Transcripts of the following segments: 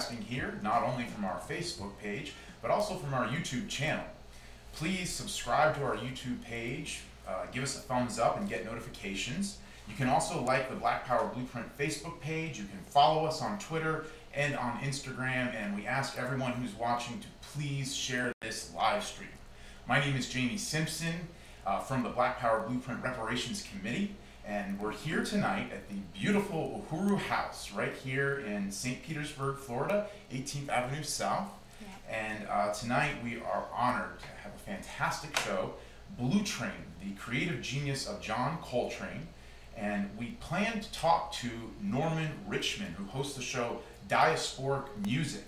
broadcasting here, not only from our Facebook page, but also from our YouTube channel. Please subscribe to our YouTube page, give us a thumbs up and get notifications. You can also like the Black Power Blueprint Facebook page. You can follow us on Twitter and on Instagram, and we ask everyone who's watching to please share this live stream. My name is Jamie Simpson from the Black Power Blueprint Reparations Committee, and we're here tonight at the beautiful Uhuru House right here in St. Petersburg, Florida, 18th Avenue South. And tonight we are honored to have a fantastic show, Blue Trane, the creative genius of John Coltrane. And we plan to talk to Norman Richmond, who hosts the show Diasporic Music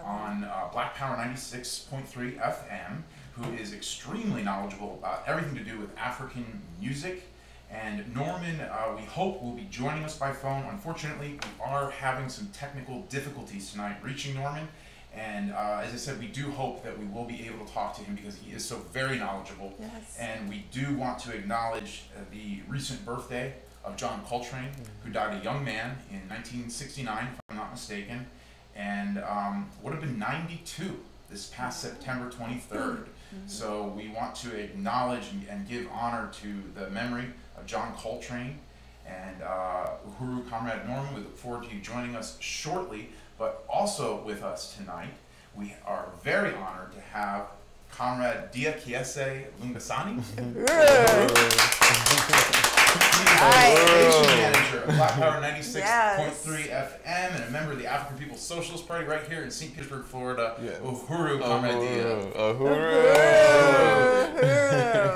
on Black Power 96.3 FM, who is extremely knowledgeable about everything to do with African music. And Norman, we hope, will be joining us by phone. Unfortunately, we are having some technical difficulties tonight reaching Norman. And as I said, we do hope that we will be able to talk to him because he is so very knowledgeable. Yes. And we do want to acknowledge the recent birthday of John Coltrane, who died a young man in 1969, if I'm not mistaken, and would have been 92 this past September 23rd. So we want to acknowledge and give honor to the memory of John Coltrane. And Uhuru, Comrade Norman, we look forward to you joining us shortly. But also with us tonight, we are very honored to have Comrade Dia Kiese Lungasani. Station manager of Black Power 96.3 FM and a member of the African People's Socialist Party right here in St. Petersburg, Florida. Yes. Uhuru, Comrade Dia. Uhuru.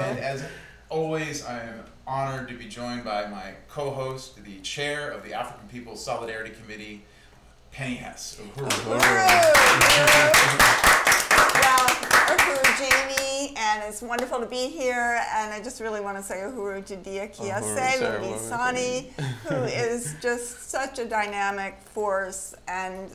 And as always, I am honored to be joined by my co-host, the chair of the African People's Solidarity Committee, Penny Hess. Uhuru. Well, Uhuru, Jamie, and it's wonderful to be here. And I just really want to say Uhuru to Dia Kiese Lungasani, who is just such a dynamic force, and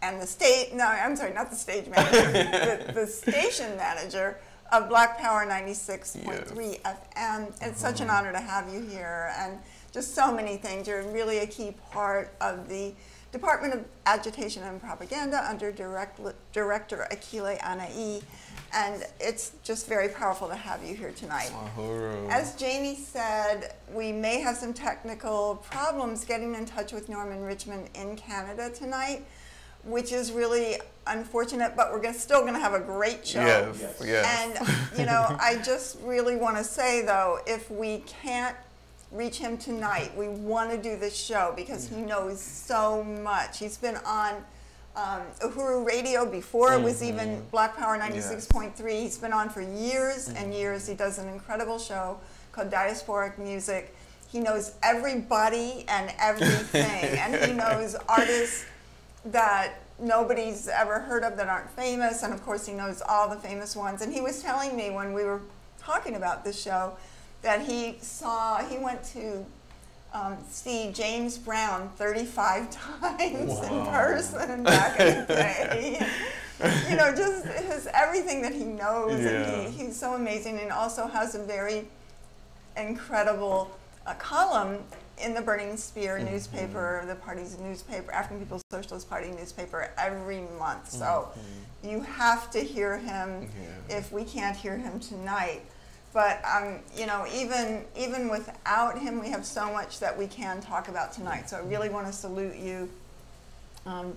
the state, no, I'm sorry, not the stage manager, the station manager of Black Power 96.3 FM. It's such an honor to have you here, and just so many things. You're really a key part of the Department of Agitation and Propaganda under Director Akile Anai, and it's just very powerful to have you here tonight. As Jamie said, we may have some technical problems getting in touch with Norman Richmond in Canada tonight, which is really unfortunate, but we're still going to have a great show. Yes, yes. And, you know, I just really want to say, though, if we can't reach him tonight, we want to do this show because he knows so much. He's been on Uhuru Radio before it was even Black Power 96.3. He's been on for years and years. He does an incredible show called Diasporic Music. He knows everybody and everything, and he knows artists that nobody's ever heard of that aren't famous, and of course he knows all the famous ones. And he was telling me when we were talking about this show that he went to see James Brown 35 times in person back in the day. You know, just everything that he knows, and he's so amazing, and also has a very incredible column in the Burning Spear newspaper, the party's newspaper, African People's Socialist Party newspaper, every month. So you have to hear him if we can't hear him tonight. But you know, even without him, we have so much that we can talk about tonight. So I really want to salute you,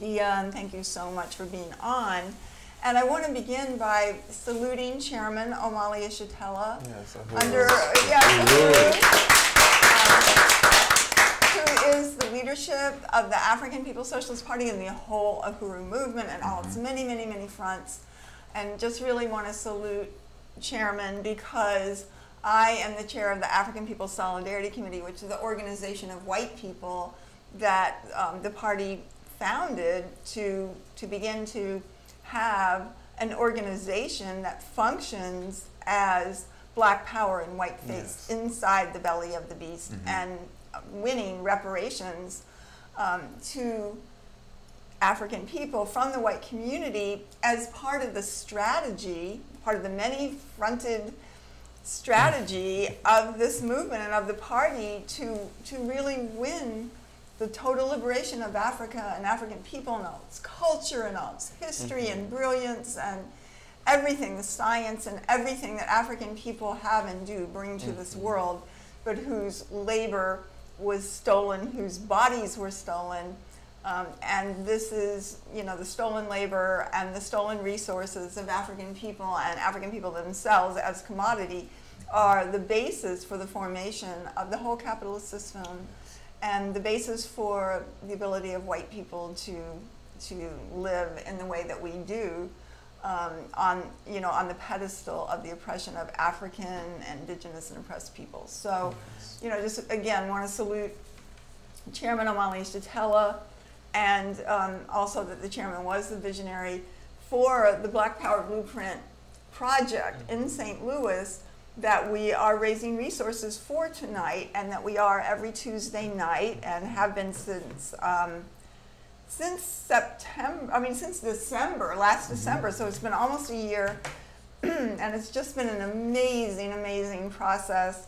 Dia, and thank you so much for being on. And I want to begin by saluting Chairman Omali Ishatella, who is the leadership of the African People's Socialist Party and the whole Uhuru movement and all its many, many, many fronts. And just really want to salute Chairman because I am the chair of the African People's Solidarity Committee, which is the organization of white people that the party founded to begin to have an organization that functions as Black power and white face inside the belly of the beast, and winning reparations to African people from the white community as part of the strategy, part of the many-fronted strategy of this movement and of the party to really win the total liberation of Africa and African people and all its culture and all its history and brilliance and everything, the science and everything that African people have and do bring to this world, but whose labor was stolen, whose bodies were stolen. And this is, the stolen labor and the stolen resources of African people and African people themselves as commodity are the basis for the formation of the whole capitalist system and the basis for the ability of white people to live in the way that we do on the pedestal of the oppression of African and indigenous and oppressed peoples. So, just again, want to salute Chairman Omali Yeshitela, and also that the chairman was the visionary for the Black Power Blueprint project in St. Louis that we are raising resources for tonight, and that we are every Tuesday night and have been since December, last December, so it's been almost a year, and it's just been an amazing, amazing process.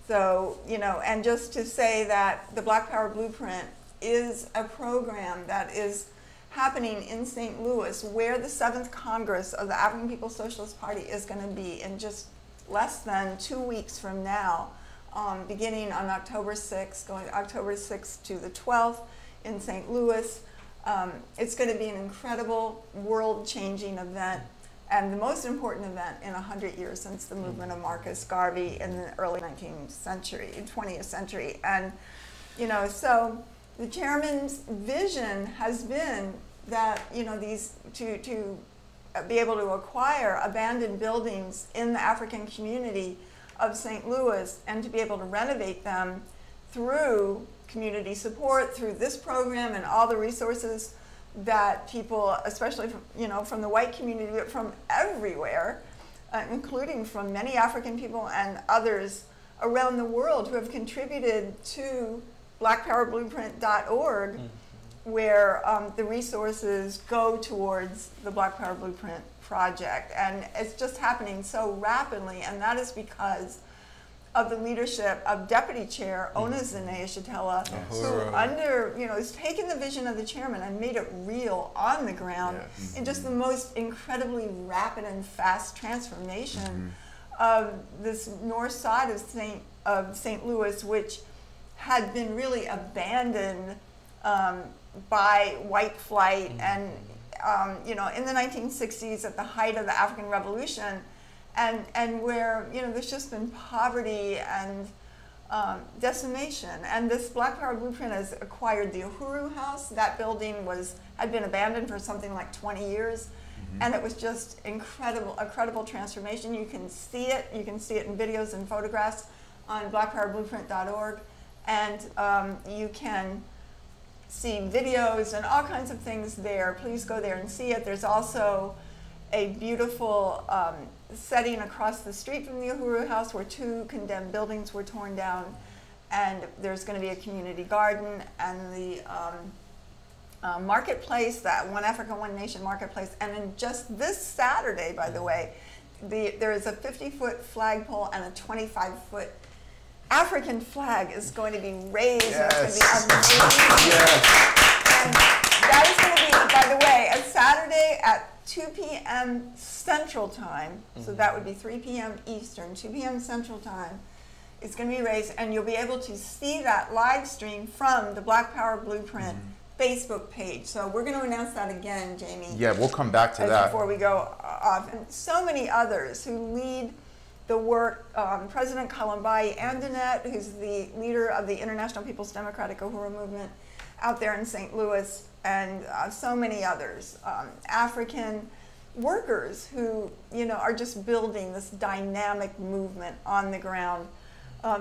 So, and just to say that the Black Power Blueprint is a program that is happening in St. Louis, where the 7th Congress of the African People's Socialist Party is going to be in just less than 2 weeks from now, beginning on October 6th, going October 6th to the 12th in St. Louis. It's going to be an incredible, world-changing event, and the most important event in 100 years since the movement of Marcus Garvey in the early 20th century. And, so the chairman's vision has been that, to be able to acquire abandoned buildings in the African community of St. Louis and to be able to renovate them through community support, through this program and all the resources that people, especially from the white community, but from everywhere, including from many African people and others around the world who have contributed to blackpowerblueprint.org, where the resources go towards the Black Power Blueprint project. And it's just happening so rapidly, and that is because of the leadership of Deputy Chair Onezene Yeshitela, who has taken the vision of the chairman and made it real on the ground in just the most incredibly rapid and fast transformation of this north side of St. Louis, which had been really abandoned by white flight and in the 1960s at the height of the African Revolution, and where there's just been poverty and decimation. And this Black Power Blueprint has acquired the Uhuru House. That building had been abandoned for something like 20 years. And it was just a credible transformation. You can see it. You can see it in videos and photographs on blackpowerblueprint.org. And you can see videos and all kinds of things there. Please go there and see it. There's also a beautiful setting across the street from the Uhuru House where 2 condemned buildings were torn down. And there's going to be a community garden and the marketplace, that One Africa, One Nation marketplace. And then just this Saturday, by the way, there is a 50-foot flagpole and a 25-foot African flag is going to be raised. Yes. And it's going to be amazing. Yes. And that is going to be, by the way, a Saturday at 2 p.m. Central Time. So that would be 3 p.m. Eastern, 2 p.m. Central Time. It's going to be raised, and you'll be able to see that live stream from the Black Power Blueprint Facebook page. So we're going to announce that again, Jamie. Yeah, we'll come back to that. Before we go off. And so many others who lead the work, President Kalambayi Andonet, who's the leader of the International People's Democratic Uhuru Movement out there in St. Louis, and so many others. African workers who, are just building this dynamic movement on the ground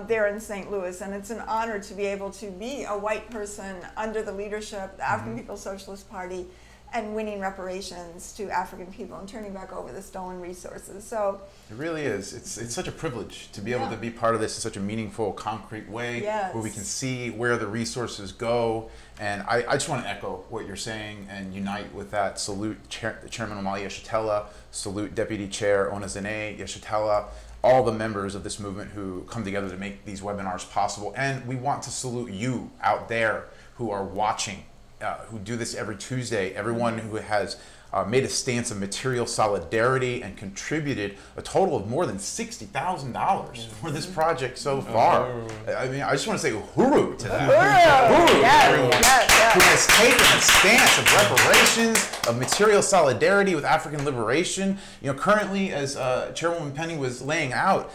there in St. Louis. And it's an honor to be able to be a white person under the leadership of the African People's Socialist Party and winning reparations to African people and turning back over the stolen resources. So it really is. It's such a privilege to be able to be part of this in such a meaningful, concrete way, where we can see where the resources go. And I just want to echo what you're saying and unite with that. Salute Chairman Omali Yeshitela, salute Deputy Chair Onezene Yeshitela, all the members of this movement who come together to make these webinars possible. And we want to salute you out there who are watching, who do this every Tuesday, everyone who has made a stance of material solidarity and contributed a total of more than $60,000 for this project so far. I mean, I just want to say uhuru to that. Uhuru to everyone who has taken a stance of reparations, of material solidarity with African liberation. You know, currently, as Chairwoman Penny was laying out,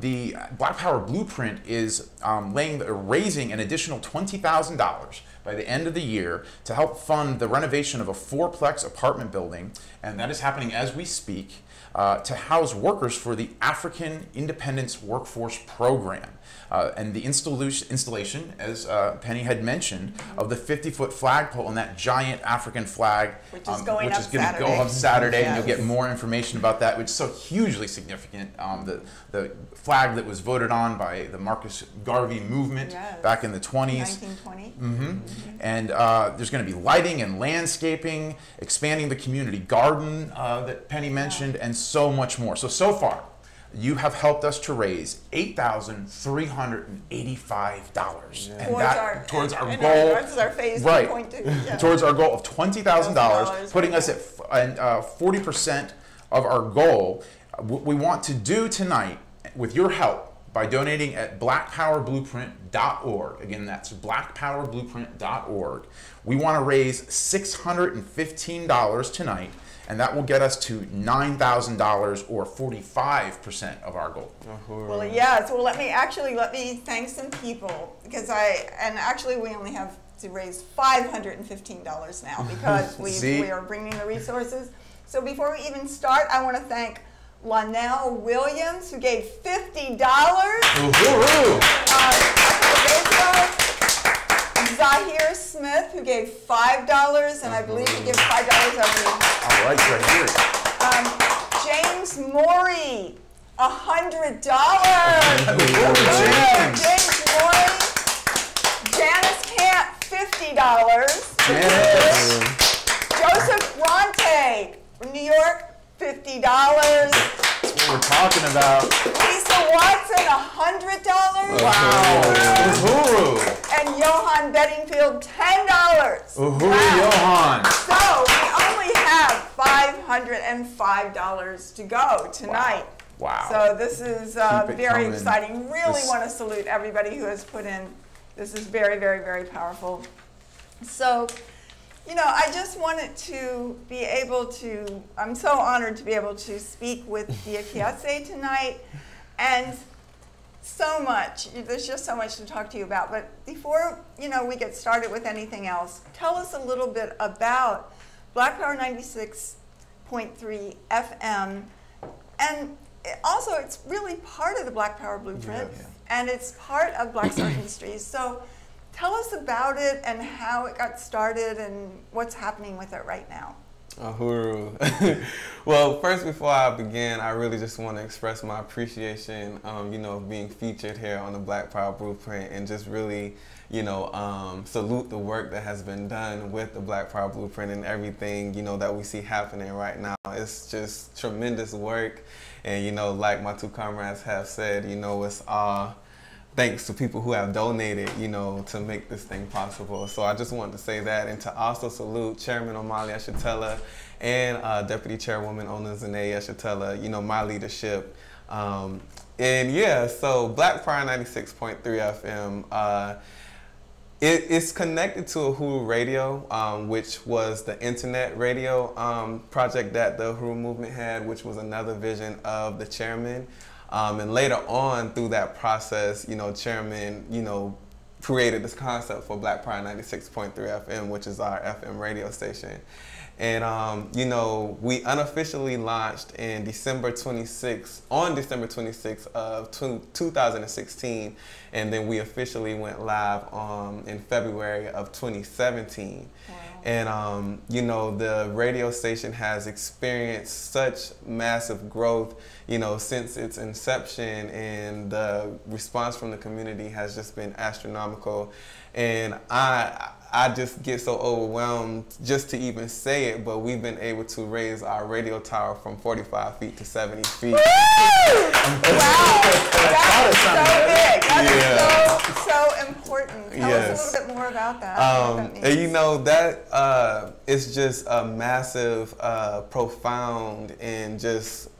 the Black Power Blueprint is raising an additional $20,000 by the end of the year to help fund the renovation of a fourplex apartment building, and that is happening as we speak, to house workers for the African Independence Workforce Program. And the installation, as Penny had mentioned, of the 50-foot flagpole and that giant African flag, which is going to go up Saturday, and you'll get more information about that, which is so hugely significant. The flag that was voted on by the Marcus Garvey movement back in the 20s. 1920. And there's going to be lighting and landscaping, expanding the community garden that Penny mentioned, and so much more. So far, you have helped us to raise $8,385, and that towards our goal. That's our phase right, 2.2. Yeah. Towards our goal of $20,000, putting us at 40% of our goal. What we want to do tonight, with your help, by donating at blackpowerblueprint.org. Again, that's blackpowerblueprint.org. We want to raise $615 tonight, and that will get us to $9,000 or 45% of our goal. Well, yes. Well, let me thank some people, because actually we only have to raise $515 now because we are bringing the resources. So before we even start, I want to thank Lonell Williams, who gave $50. Zahir Smith, who gave $5, and I believe he gave $5 every. All right, Zahir. James Morey, $100. James Morey. Janice Camp, $50. Janice. Joseph Bronte from New York, $50. That's what we're talking about. Lisa Watson, $100. Wow. Uhuru. And Johan Bedingfield, $10. Uhuru, Johan. So we only have $505 to go tonight. Wow. So this is very exciting. Really want to salute everybody who has put in. This is very, very, very powerful. So, you know, I just wanted to be able to, I'm so honored to be able to speak with Diakiase tonight, and so much, there's just so much to talk to you about. But before, you know, we get started with anything else, tell us a little bit about Black Power 96.3 FM, and also it's really part of the Black Power Blueprint, and it's part of Black Star Industries. So tell us about it and how it got started and what's happening with it right now. Uhuru. Well, first, before I begin, I really just want to express my appreciation, you know, of being featured here on the Black Power Blueprint, and just really, you know, salute the work that has been done with the Black Power Blueprint and everything, you know, that we see happening right now. It's just tremendous work, and, you know, like my two comrades have said, you know, it's thanks to people who have donated, you know, to make this thing possible. So I just wanted to say that, and to also salute Chairman Omali Ashatella and Deputy Chairwoman Onazane Ashatella, you know, my leadership. And yeah, so Black Power 96.3 FM, it's connected to Uhuru Radio, which was the internet radio project that the Uhuru movement had, which was another vision of the chairman. And later on through that process, you know, Chairman, you know, created this concept for Black Power 96.3 FM, which is our FM radio station. And, you know, we unofficially launched in December 26th of 2016. And then we officially went live in February of 2017. Wow. And, you know, the radio station has experienced such massive growth, you know, since its inception, and the response from the community has just been astronomical. And I I just get so overwhelmed just to even say it, but we've been able to raise our radio tower from 45 feet to 70 feet. Woo! Wow, that is so big. That is so important. Tell us a little bit more about that. What that means. And you know, that it's just a massive, profound, and just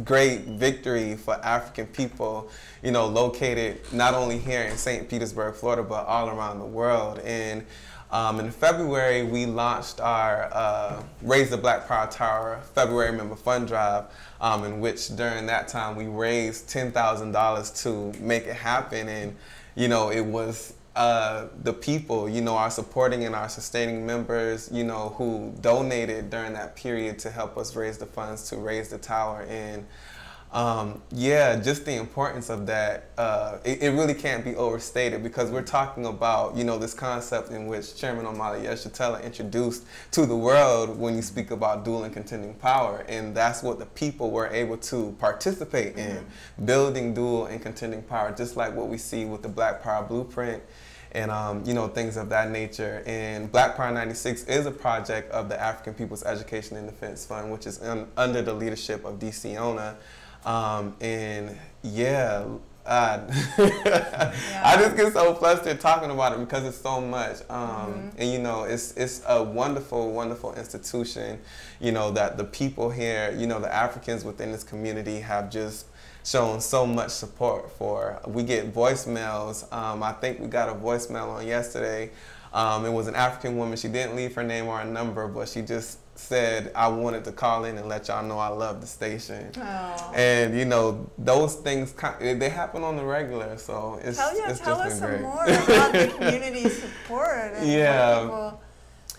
great victory for African people, you know, located not only here in St. Petersburg, Florida, but all around the world. And in February, we launched our Raise the Black Power Tower February Member Fund Drive, in which during that time we raised $10,000 to make it happen. And, you know, it was the people, you know, our supporting and our sustaining members, you know, who donated during that period to help us raise the funds to raise the tower. And yeah, just the importance of that, it really can't be overstated, because we're talking about, you know, this concept in which Chairman Omali Yeshitela introduced to the world when you speak about dual and contending power. And that's what the people were able to participate in, building dual and contending power, just like what we see with the Black Power Blueprint and you know, things of that nature. And Black Power 96 is a project of the African People's Education and Defense Fund, which is under the leadership of DC Ona. And yeah, I just get so flustered talking about it because it's so much. And you know, it's a wonderful, wonderful institution, you know, that the people here, you know, the Africans within this community have just shown so much support for. We get voicemails. I think we got a voicemail on yesterday. It was an African woman. She didn't leave her name or a number, but she just said, I wanted to call in and let y'all know I love the station. Oh. And you know, those things, they happen on the regular, so it's just been great. Tell us some more about the community support and people,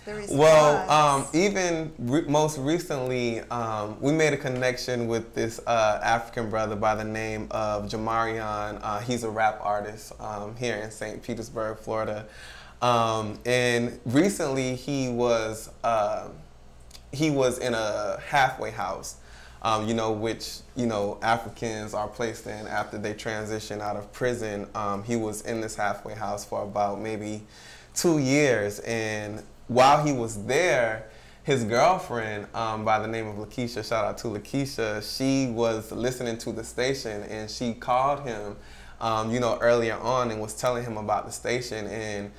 the response. Well, even most recently, we made a connection with this African brother by the name of Jamarian. He's a rap artist here in St. Petersburg, Florida. And recently he was in a halfway house, you know, which, you know, Africans are placed in after they transition out of prison. He was in this halfway house for about maybe 2 years. And while he was there, his girlfriend by the name of Lakeisha, shout out to Lakeisha, she was listening to the station, and she called him, you know, earlier on and was telling him about the station. And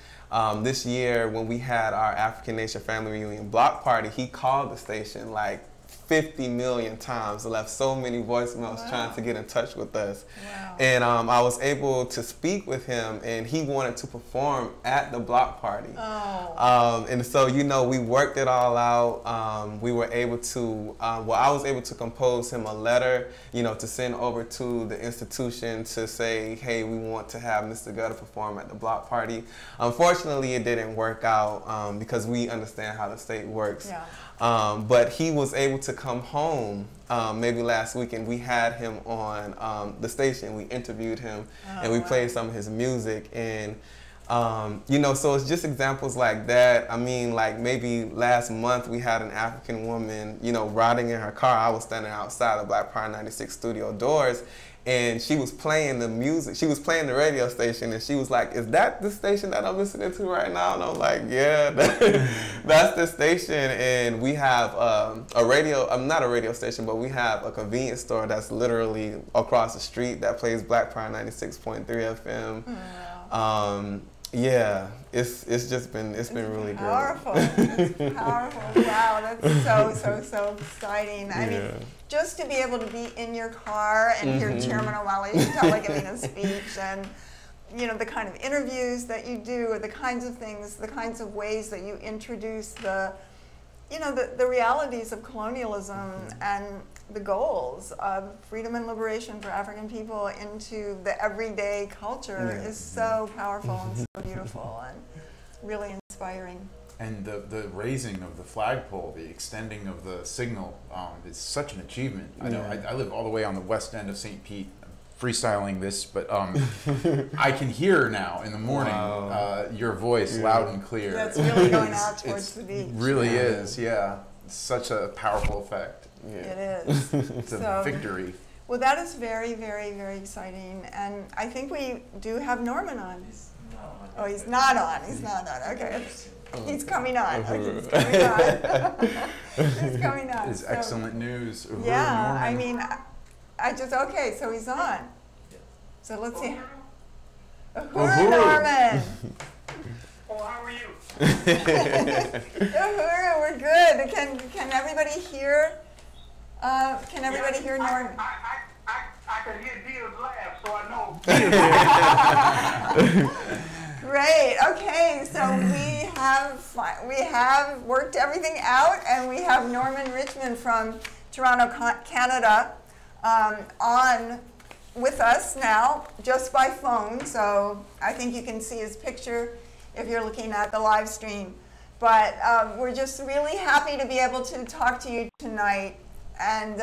this year, when we had our African Nation Family Reunion block party, he called the station like 50 million times, left so many voicemails trying to get in touch with us. Wow. And I was able to speak with him, and he wanted to perform at the block party. Oh. And so, you know, we worked it all out. We were able to, well, I was able to compose him a letter, you know, to send over to the institution to say, hey, we want to have Mr. Gutter perform at the block party. Unfortunately, it didn't work out because we understand how the state works. Yeah. But he was able to come home maybe last week, and we had him on the station. We interviewed him, and we played some of his music. And you know, so it's just examples like that. I mean, like maybe last month we had an African woman, you know, riding in her car. I was standing outside the Black Power 96 studio doors, and she was playing the music. She was playing the radio station, and she was like, is that the station that I'm listening to right now? And I'm like, yeah, that's the station. And we have a radio, not a radio station, but we have a convenience store that's literally across the street that plays Black Power 96.3 FM. Wow. Yeah, it's been really powerful. It's powerful. Wow, that's so exciting. I mean, just to be able to be in your car and hear Chairman Jalali giving a speech, and you know, the kind of interviews that you do, or the kinds of things, the kinds of ways that you introduce the, you know, the realities of colonialism and the goals of freedom and liberation for African people into the everyday culture is so powerful and so beautiful and really inspiring. And the raising of the flagpole, the extending of the signal, is such an achievement. I know I live all the way on the west end of St. Pete. Freestyling this, but I can hear now in the morning your voice loud and clear. That's really going out towards the beach. It really is, yeah. It's such a powerful effect. Yeah. It is. It's a victory. Well, that is very, very, very exciting. And I think we do have Norman on. Oh, he's not on. He's not on. Okay. He's coming on. He's coming on. He's coming on. It's excellent news. Uhuru Yeah, Norman. I mean, I just, okay, so he's on. So let's see. Uhuru Norman. Oh, how are you? Uhuru, we're good. Can everybody hear? Can everybody hear Norman? I can hear Dia's laugh, so I know. Great. Okay, so we have worked everything out, and we have Norman Richmond from Toronto, Canada, on with us now, just by phone. So I think you can see his picture if you're looking at the live stream. But we're just really happy to be able to talk to you tonight. And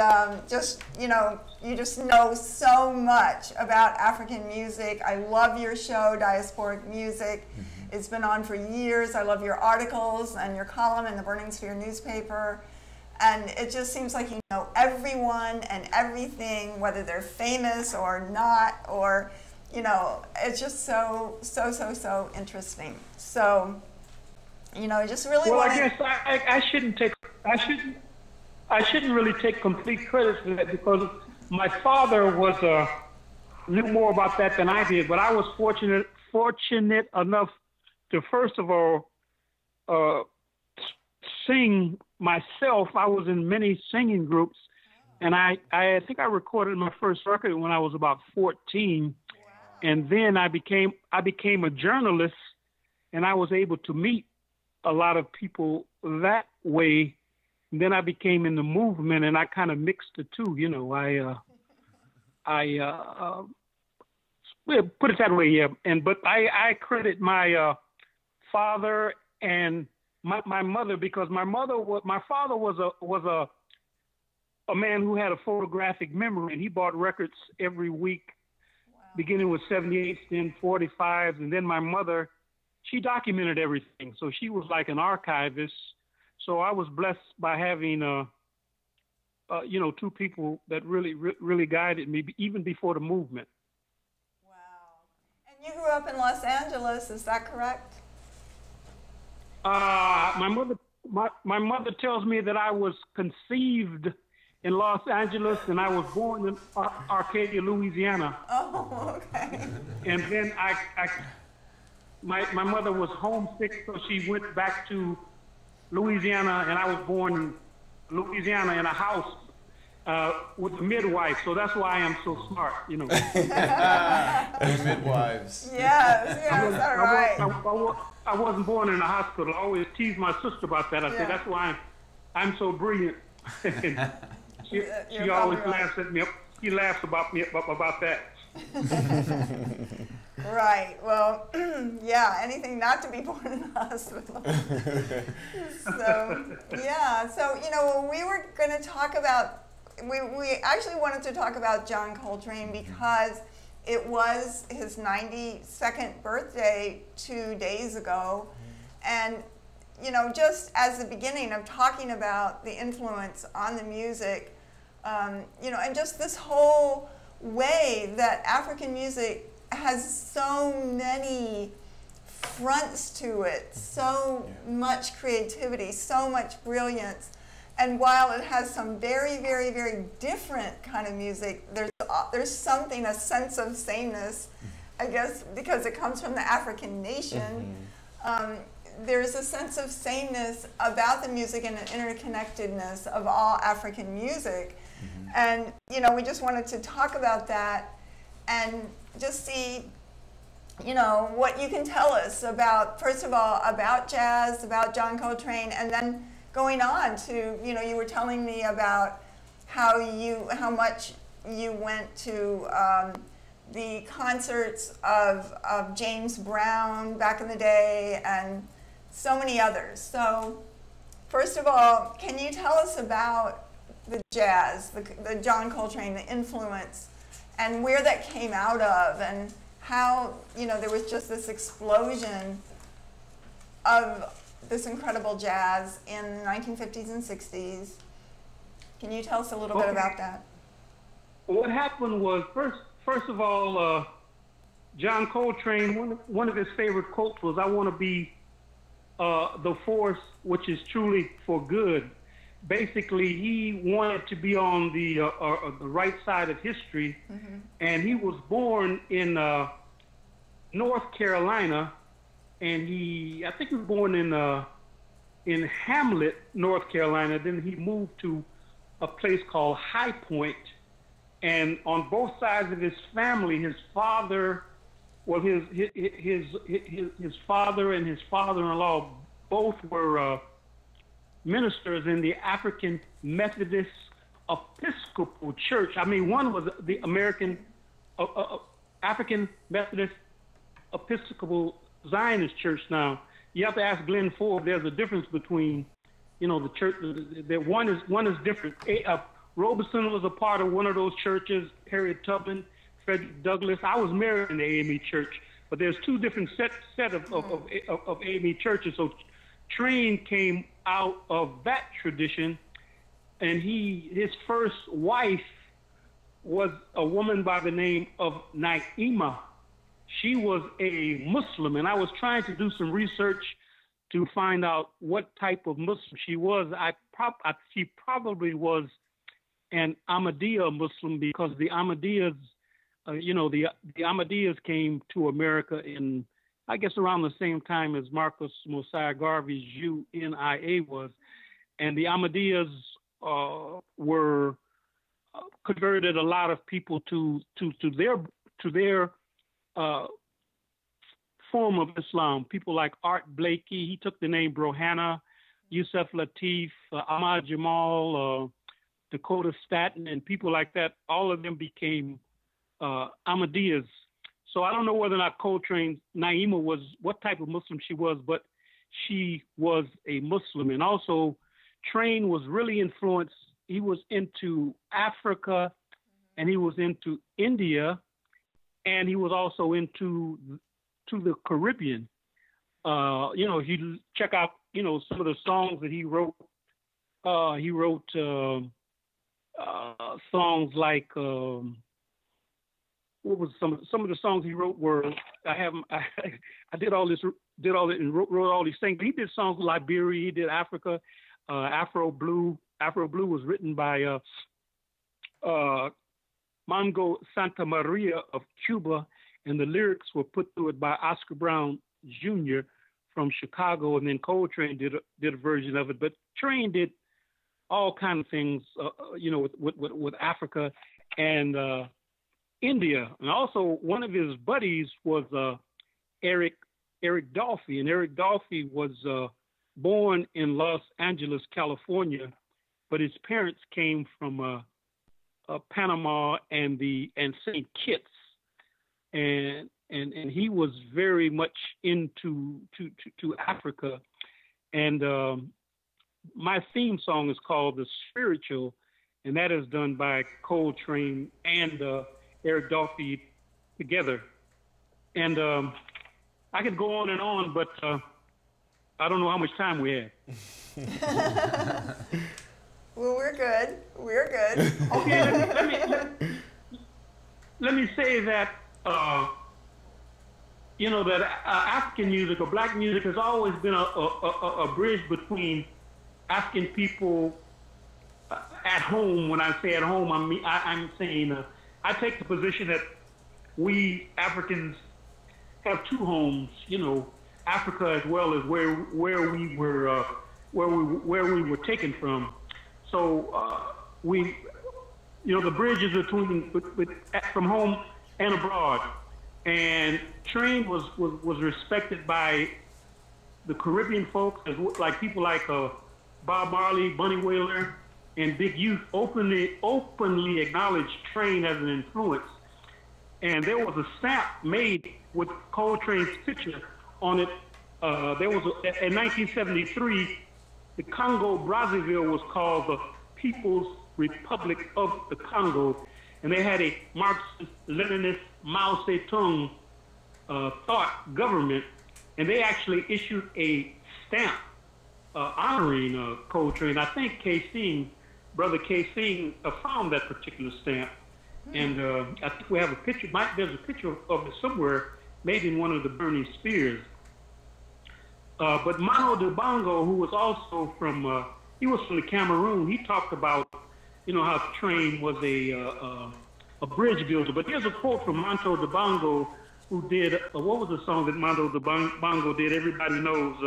just, you just know so much about African music. I love your show, Diasporic Music. It's been on for years. I love your articles and your column in the Burning Sphere newspaper. And it just seems like you know everyone and everything, whether they're famous or not, or, it's just so interesting. So, I just really Well, want I guess I shouldn't really take complete credit for that, because my father knew more about that than I did. But I was fortunate enough to, first of all, sing myself. I was in many singing groups, and I think I recorded my first record when I was about 14. And then I became a journalist, and I was able to meet a lot of people that way. And then I became in the movement, and I kind of mixed the two. Put it that way, yeah. But I credit my father and my mother, because my father was a man who had a photographic memory, and he bought records every week, beginning with 78s, then 45s, and then my mother, she documented everything. So she was like an archivist. So I was blessed by having, two people that really guided me, even before the movement. Wow. And you grew up in Los Angeles, is that correct? My mother tells me that I was conceived in Los Angeles, and I was born in Arcadia, Louisiana. Oh, okay. And then my mother was homesick, so she went back to Louisiana, and I was born in Louisiana in a house with a midwife. So that's why I am so smart, The midwives. Yes, all right. I wasn't born in a hospital. I always tease my sister about that. I say that's why I'm so brilliant. She always laughs at me. She laughs about me about that. Right. Well, yeah, anything not to be born in a hospital. So, yeah. So, we were going to talk about, we actually wanted to talk about John Coltrane because it was his 92nd birthday 2 days ago. And, just as the beginning of talking about the influence on the music, and just this whole way that African music has so many fronts to it, so much creativity, so much brilliance. And while it has some very, very, very different kind of music, there's something, a sense of sameness, I guess, because it comes from the African nation. There's a sense of sameness about the music and an interconnectedness of all African music. And, we just wanted to talk about that and just see, what you can tell us about, first of all, about jazz, about John Coltrane, and then going on to, you were telling me about how much you went to the concerts of James Brown back in the day and so many others. So first of all, can you tell us about the jazz, the John Coltrane, the influence, and where that came out of, and how, there was just this explosion of this incredible jazz in the 1950s and 60s. Can you tell us a little bit about that? What happened was, first of all, John Coltrane, one of his favorite quotes was, "I want to be the force which is truly for good. Basically, he wanted to be on the right side of history, and he was born in North Carolina, and I think he was born in Hamlet, North Carolina. Then he moved to a place called High Point, and on both sides of his family, his father, well, his father and his father-in-law both were ministers in the African Methodist Episcopal Church. I mean, one was the American African Methodist Episcopal Zionist Church. Now, you have to ask Glenn Ford. There's a difference between, the church. That one is different. Robeson was a part of one of those churches. Harriet Tubman, Frederick Douglass. I was married in the AME church, but there's two different set of AME churches. So Trane came out of that tradition, and his first wife was a woman by the name of Naima. She was a Muslim, and I was trying to do some research to find out what type of Muslim she was. She probably was an Ahmadiyya Muslim, because the Ahmadiyas, the Ahmadiyas came to America in, I guess, around the same time as Marcus Mosiah Garvey's UNIA was, and the Ahmadiyas were converted a lot of people to their form of Islam. People like Art Blakey, he took the name Brohana, Yusuf Latif, Ahmad Jamal, Dakota Staten, and people like that. All of them became Ahmadiyas. So I don't know whether or not Coltrane, Naima was, what type of Muslim she was, but she was a Muslim. And also, Trane was really influenced. He was into Africa, and he was into India, and he was also into the Caribbean. If you check out, some of the songs that he wrote. He wrote songs like, what was some of the songs he wrote were, I did all this and wrote all these things. He did songs like Liberia, he did Africa, Afro Blue. Afro Blue was written by Mongo Santa Maria of Cuba, and the lyrics were put to it by Oscar Brown Jr. from Chicago, and then Coltrane did a version of it. But Trane did all kinds of things, with Africa and India. And also one of his buddies was Eric Dolphy, and Eric Dolphy was born in Los Angeles, California, but his parents came from Panama and St. Kitts, and he was very much into to Africa. And my theme song is called "The Spiritual," and that is done by Coltrane and Eric Dolphy together. And I could go on and on, but I don't know how much time we have. Well, we're good. We're good. Okay, let me say that, that African music or black music has always been a bridge between African people at home. When I say at home, I'm saying I take the position that we Africans have two homes. Africa as well as where we were taken from. So the bridges between from home and abroad. And Trane was respected by the Caribbean folks, like people like Bob Marley, Bunny Wailer, and Big Youth openly acknowledged Trane as an influence. And there was a stamp made with Coltrane's picture on it. In 1973, the Congo Brazzaville was called the People's Republic of the Congo, and they had a Marxist-Leninist Mao Zedong thought government, and they actually issued a stamp honoring Coltrane. I think Brother K-Sing found that particular stamp, and I think we have a picture. There's a picture of it somewhere, maybe in one of the burning spears. But Mano Dibango, who was also from, he was from the Cameroon, he talked about, how Trane was a bridge builder. But here's a quote from Mano Dibango, who did, what was the song that Mano Dibango did? Everybody knows,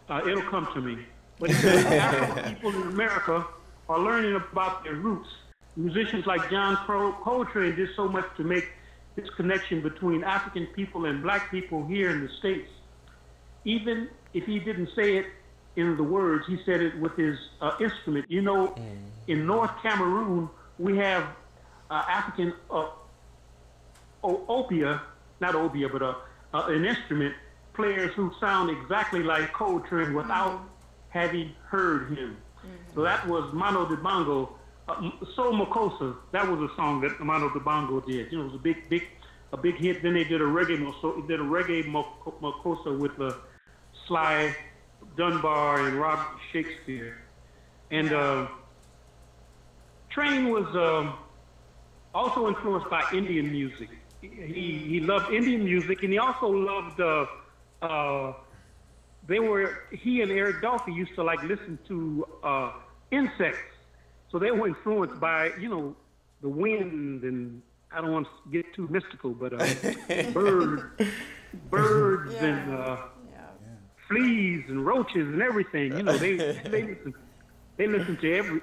It'll Come to Me. But he said, African people in America are learning about their roots. Musicians like John Coltrane did so much to make this connection between African people and black people here in the States. Even if he didn't say it in the words, he said it with his instrument. In North Cameroon, we have African an instrument, players who sound exactly like Coltrane without having heard him. So that was Mano Dibango. So Makossa, that was a song that Mano Dibango did. It was a big hit. Then they did a reggae Makossa with Sly Dunbar and Robert Shakespeare. And Trane was also influenced by Indian music. He loved Indian music, and he also loved. He and Eric Dolphy used to listen to insects. So they were influenced by, the wind, and I don't want to get too mystical, but birds and fleas and roaches and everything. They listen to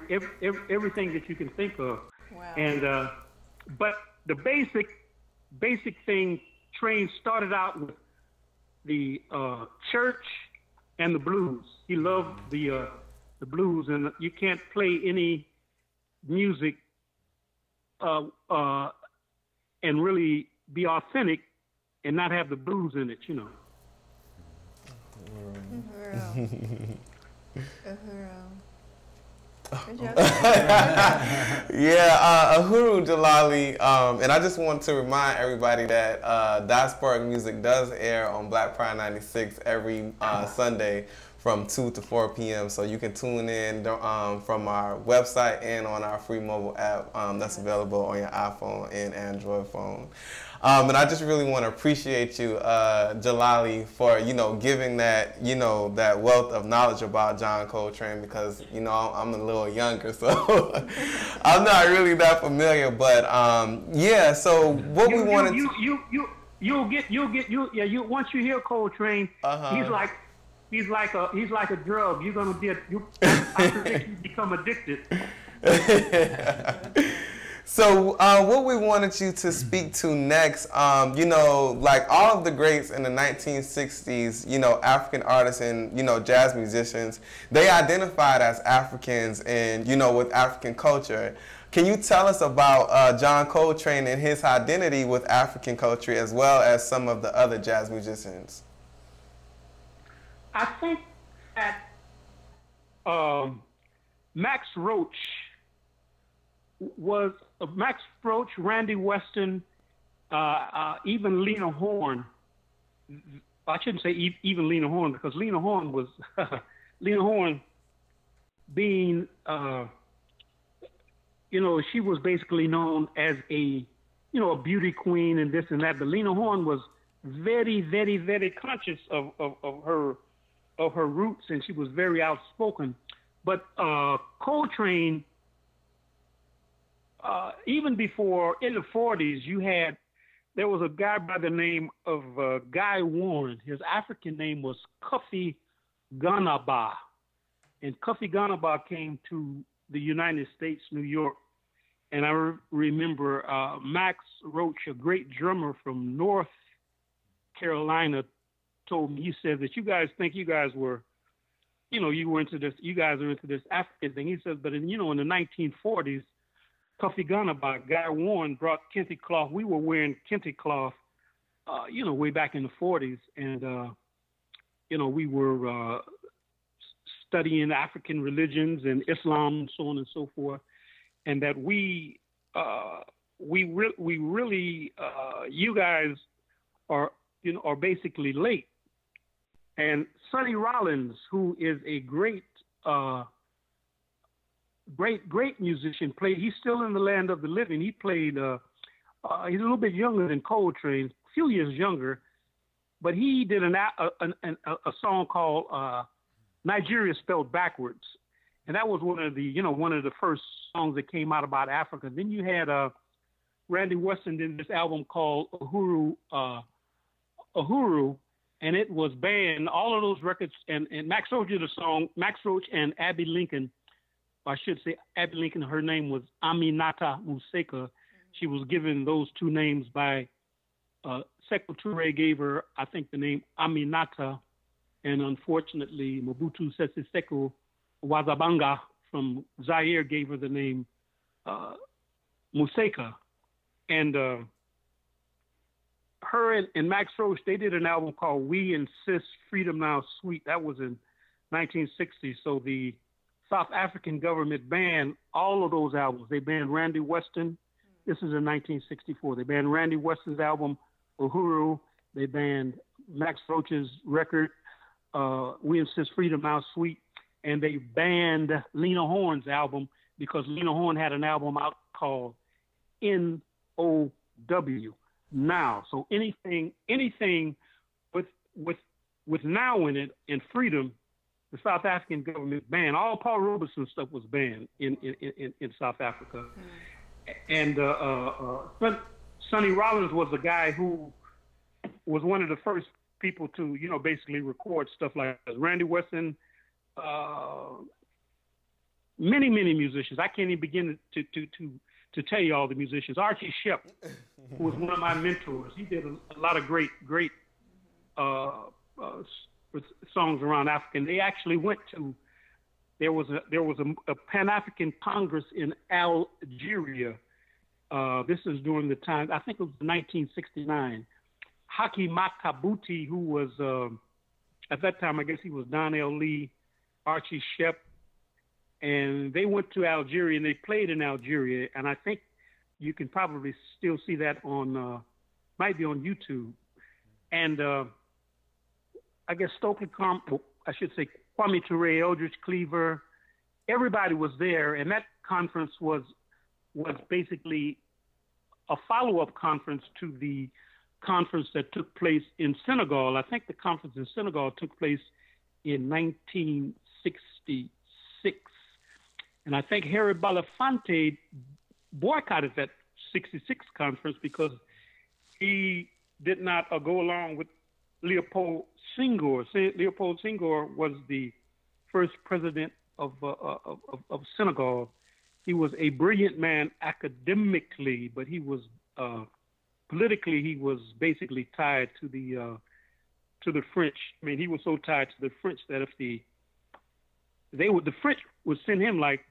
everything that you can think of. Wow. And but the basic thing, Trane started out with the church and the blues. He loved the blues, and you can't play any music and really be authentic and not have the blues in it, Uhuru Jalali, and I just want to remind everybody that Diasporic music does air on Black Pride 96 every Sunday from 2 to 4 p.m. So you can tune in from our website and on our free mobile app that's available on your iPhone and Android phone. And I just really want to appreciate you, Jalali, for, giving that, that wealth of knowledge about John Coltrane, because, I'm a little younger, so I'm not really that familiar. But, so what we wanted to... Once you hear Coltrane, he's like a drug. You're gonna I predict you become addicted. So what we wanted you to speak to next, like all of the greats in the 1960s, African artists and, jazz musicians, they identified as Africans and, with African culture. Can you tell us about John Coltrane and his identity with African culture, as well as some of the other jazz musicians? I think that Max Roach, Randy Weston, even Lena Horne. I shouldn't say even Lena Horne, because Lena Horne was Lena Horne being, she was basically known as a beauty queen and this and that. But Lena Horne was very, very, very conscious of her roots, and she was very outspoken. But Coltrane, even before, in the 40s, there was a guy by the name of Guy Warren. His African name was Kofi Ganaba. And Kofi Ganaba came to the United States, New York. And I remember Max Roach, a great drummer from North Carolina, told me, he said that you guys think you guys were, you were into this, you guys are into this African thing. He says, but in the 1940s, Kofi Ganaba, Guy Warren brought kente cloth. We were wearing kente cloth, way back in the 40s. And, we were studying African religions and Islam and so on and so forth. And that we really, you guys are basically late. And Sonny Rollins, who is a great musician, he's still in the land of the living. He played, he's a little bit younger than Coltrane, a few years younger. but he did a song called Nigeria Spelled Backwards. And that was one of the first songs that came out about Africa. Then you had Randy Weston did this album called Uhuru, and it was banned. All of those records, and Max Roach did a song. Max Roach and Abby Lincoln, or I should say Abby Lincoln, her name was Aminata Museka. She was given those two names by Sekou Touré gave her, I think, the name Aminata, and unfortunately Mobutu Sese Seko Wazabanga from Zaire gave her the name Museka. And her and Max Roach, they did an album called We Insist Freedom Now Sweet. That was in 1960. So the South African government banned all of those albums. They banned Randy Weston. This is in 1964. They banned Randy Weston's album, Uhuru. They banned Max Roach's record, We Insist Freedom Now Sweet. And they banned Lena Horne's album because Lena Horne had an album out called N-O-W, Now. So anything with now in it and freedom, the South African government banned. All Paul Robeson stuff was banned in South Africa. And Sonny Rollins was the guy who was one of the first people to, basically record stuff like this. Randy Weston, many musicians. I can't even begin to tell you all the musicians. Archie Shepp, who was one of my mentors, he did a lot of great songs around Africa. And they actually went to. There was a Pan-African Congress in Algeria. This is during the time, I think it was 1969. Haki Matabuti, who was at that time, I guess he was Donnell Lee, Archie Shepp, and they went to Algeria and they played in Algeria. And I think you can probably still see that on, might be on YouTube. And I guess Kwame Ture, Eldridge Cleaver, everybody was there. And that conference was basically a follow-up conference to the conference that took place in Senegal. I think the conference in Senegal took place in 1966. And I think Harry Belafonte boycotted that 66 conference because he did not go along with Leopold Senghor. Leopold Senghor was the first president of Senegal. He was a brilliant man academically, but he was politically he was basically tied to the French. I mean, he was so tied to the French that if the French would send him like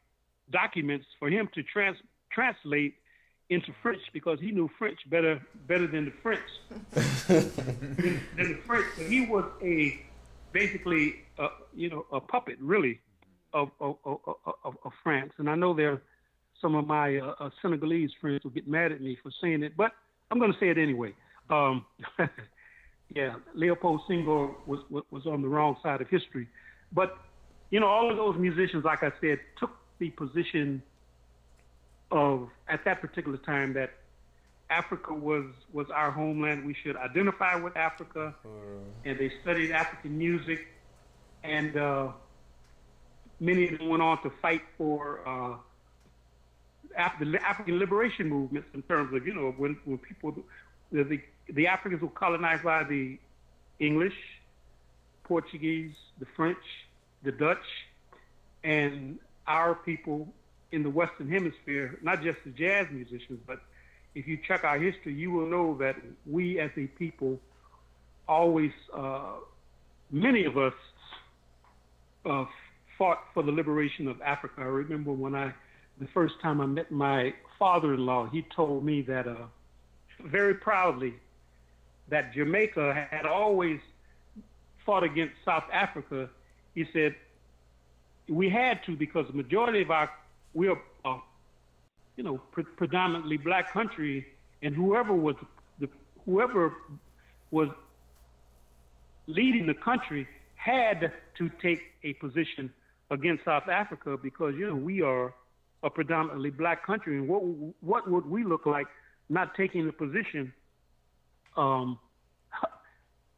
documents for him to translate into French because he knew French better than the French. than the French. So he was basically a puppet really of France. And I know there are some of my Senegalese friends who get mad at me for saying it, but I'm going to say it anyway. Yeah, Leopold Senghor was on the wrong side of history. But, all of those musicians, like I said, took the position of, at that particular time, that Africa was our homeland. We should identify with Africa. And they studied African music. And many of them went on to fight for the African liberation movements in terms of, when people, the Africans were colonized by the English, Portuguese, the French, the Dutch, and our people in the Western Hemisphere, not just the jazz musicians, but if you check our history, you will know that we as a people always, many of us fought for the liberation of Africa. I remember the first time I met my father-in-law, he told me that very proudly that Jamaica had always fought against South Africa. He said, we had to because the majority of we are, predominantly black country, and whoever was leading the country had to take a position against South Africa because, we are a predominantly black country, and what would we look like not taking a position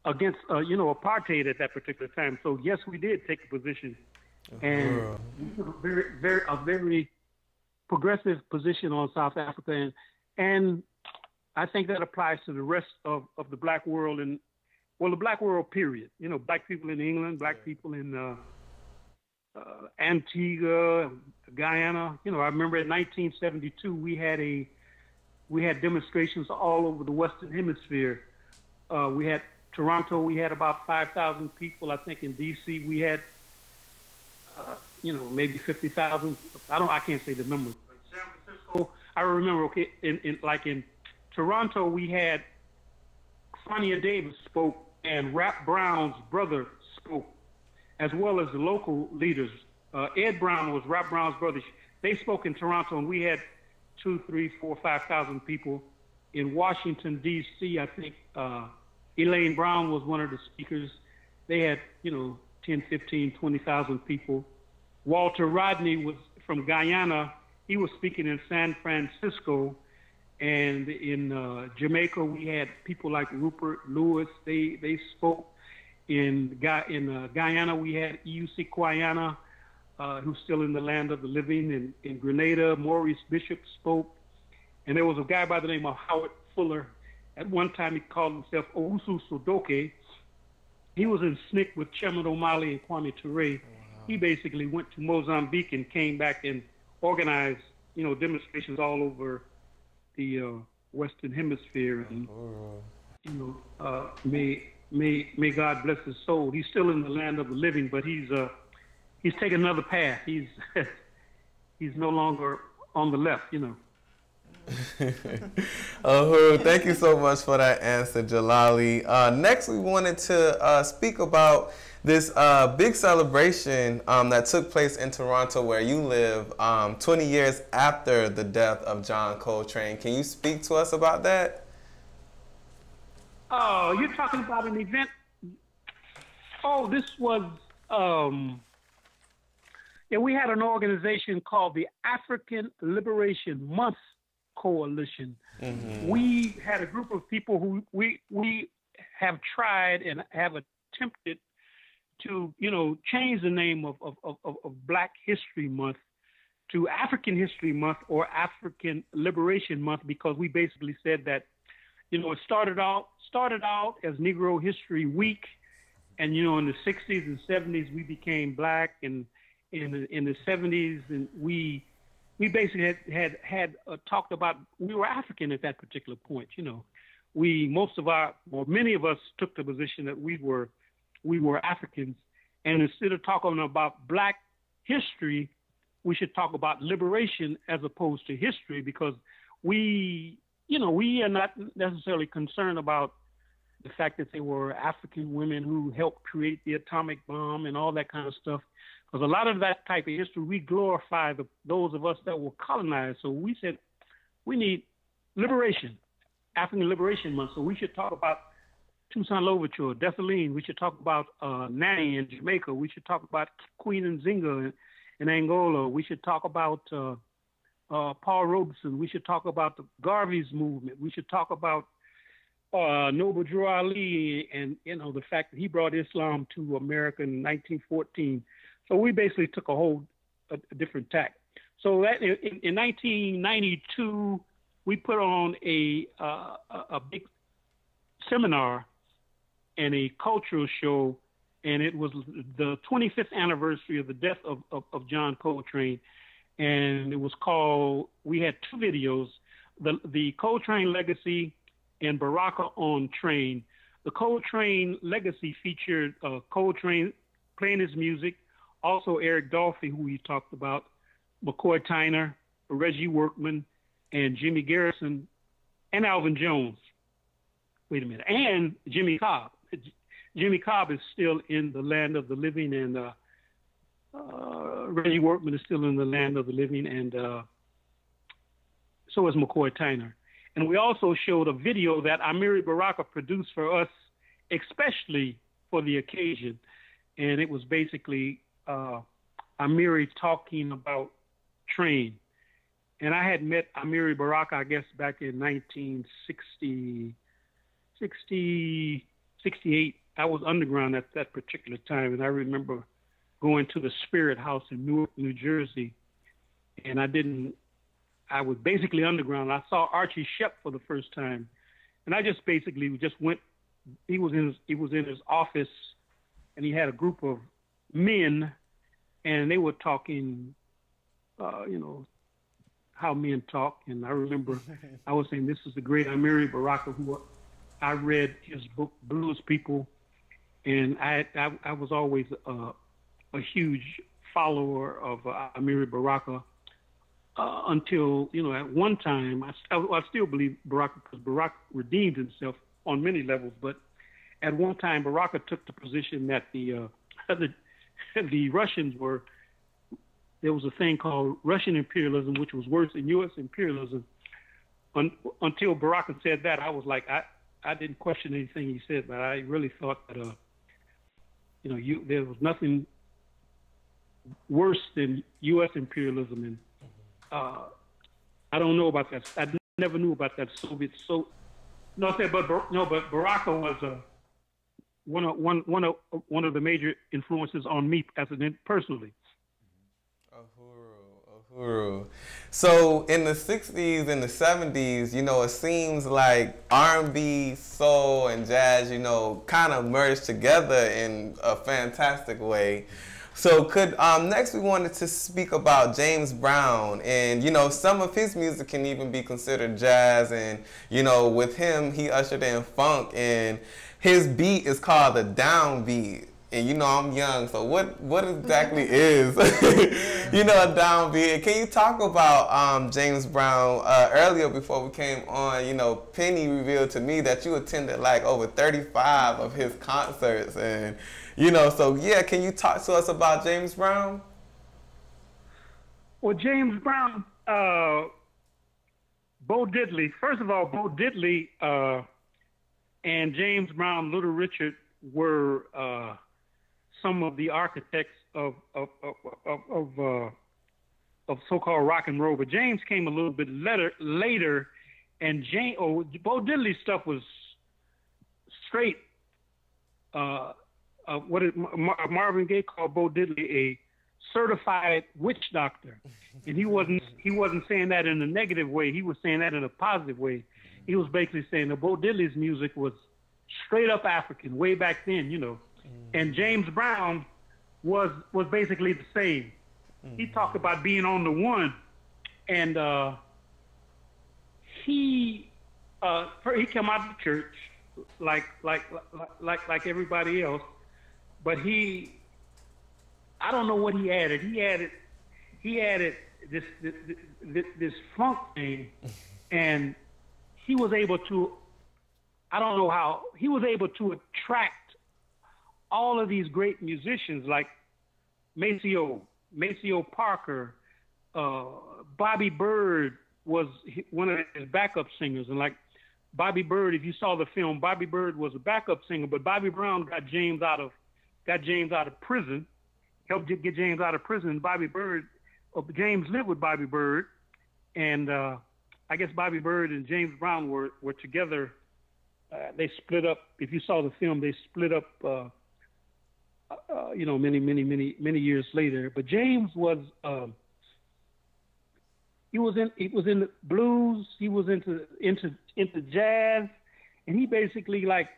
against apartheid at that particular time. So yes, we did take a position, and we took a very progressive position on South Africa, and I think that applies to the rest of the black world and the black world period. Black people in England, black people in Antigua, Guyana. I remember in 1972 we had demonstrations all over the Western Hemisphere. We had Toronto, we had about 5,000 people. I think in DC we had maybe 50,000. I can't say the number. San Francisco, I remember. Okay, in Toronto we had Fania Davis spoke, and Rap Brown's brother spoke, as well as the local leaders. Ed Brown was Rap Brown's brother. They spoke in Toronto, and we had 2, 3, 4, 5,000 people. In Washington, D.C., I think Elaine Brown was one of the speakers. They had, 10, 15, 20,000 people. Walter Rodney was from Guyana. He was speaking in San Francisco. And in Jamaica, we had people like Rupert Lewis. They spoke. In Guyana, we had Youssou N'dour, who's still in the land of the living. In Grenada, Maurice Bishop spoke. And there was a guy by the name of Howard Fuller. At one time, he called himself Owusu Sodoke. He was in SNCC with Chairman O'Malley and Kwame Ture. Wow. He basically went to Mozambique and came back and organized, demonstrations all over the Western Hemisphere. And, may God bless his soul. He's still in the land of the living, but he's taken another path. He's no longer on the left, Thank you so much for that answer, Jalali. Next, we wanted to speak about this big celebration that took place in Toronto, where you live, 20 years after the death of John Coltrane. Can you speak to us about that? Oh, you're talking about an event? Oh, this was, we had an organization called the African Liberation Month Coalition. Mm-hmm. We had a group of people who we have tried and have attempted to, change the name of Black History Month to African History Month or African Liberation Month, because we basically said that, it started out as Negro History Week, and in the 60s and 70s we became Black, and in the 70s, and we basically had talked about we were African at that particular point. Many of us took the position that we were Africans, and instead of talking about Black history, we should talk about liberation as opposed to history, because we are not necessarily concerned about the fact that they were African women who helped create the atomic bomb and all that kind of stuff. Because a lot of that type of history, we glorify those of us that were colonized. So we said we need liberation, African Liberation Month. So we should talk about Toussaint Louverture, Dessalines. We should talk about Nanny in Jamaica. We should talk about Queen Nzinga in Angola. We should talk about Paul Robeson. We should talk about the Garvey's movement. We should talk about Noble Drew Ali and, the fact that he brought Islam to America in 1914. So we basically took a different tack. So that in 1992, we put on a big seminar and a cultural show, and it was the 25th anniversary of the death of John Coltrane. And it was called, we had two videos, the Coltrane Legacy and Baraka on Trane. The Coltrane Legacy featured Coltrane playing his music, also Eric Dolphy, who we talked about, McCoy Tyner, Reggie Workman, and Jimmy Garrison, and Alvin Jones. Wait a minute, and Jimmy Cobb. Jimmy Cobb is still in the land of the living, and Reggie Workman is still in the land of the living, and so is McCoy Tyner. And we also showed a video that Amiri Baraka produced for us, especially for the occasion. And it was basically Amiri talking about Trane. And I had met Amiri Baraka, I guess, back in 1960, '68. I was underground at that particular time, and I remember going to the Spirit House in Newark, New Jersey, and I was basically underground. I saw Archie Shepp for the first time, and I just basically went. He was in his office, and he had a group of men, and they were talking, how men talk. And I remember I was saying, this is the great Amiri Baraka, who I read his book, Blues People, and I was always a huge follower of Amiri Baraka until, at one time, I still believe Baraka, because Baraka redeemed himself on many levels, but at one time, Baraka took the position that the Russians were, there was a thing called Russian imperialism, which was worse than U.S. imperialism. Until Baraka said that, I was like, I didn't question anything he said, but I really thought that, there was nothing worse than U.S. imperialism. And I don't know about that. I never knew about that Soviet. But Baraka was one of the major influences on me personally. Uhuru. So in the 60s and the 70s, it seems like R&B, soul, and jazz, kind of merged together in a fantastic way. So next we wanted to speak about James Brown, and some of his music can even be considered jazz, and with him he ushered in funk, and his beat is called the downbeat. And I'm young, so what exactly is a downbeat? Can you talk about James Brown? Earlier before we came on, Penny revealed to me that you attended like over 35 of his concerts, and can you talk to us about James Brown? Well, James Brown, Bo Diddley. First of all, Bo Diddley and James Brown, Little Richard were some of the architects of so-called rock and roll. But James came a little bit later, and Bo Diddley's stuff was straight. Marvin Gaye called Bo Diddley a certified witch doctor, and he wasn't saying that in a negative way. He was saying that in a positive way. He was basically saying that Bo Diddley's music was straight up African way back then, And James Brown was basically the same. He talked about being on the one, and he came out of the church like everybody else, but I don't know what he added. He added this funk thing, and he was able to, I don't know how, he was able to attract all of these great musicians like Maceo Parker, Bobby Bird was one of his backup singers, and like Bobby Bird, if you saw the film, Bobby Bird was a backup singer, but Bobby Brown got James out of prison, helped get James out of prison. James lived with Bobby Bird, and I guess Bobby Bird and James Brown were together. They split up. If you saw the film, they split up. Many years later. But James was he was in the blues. He was into jazz, and he basically like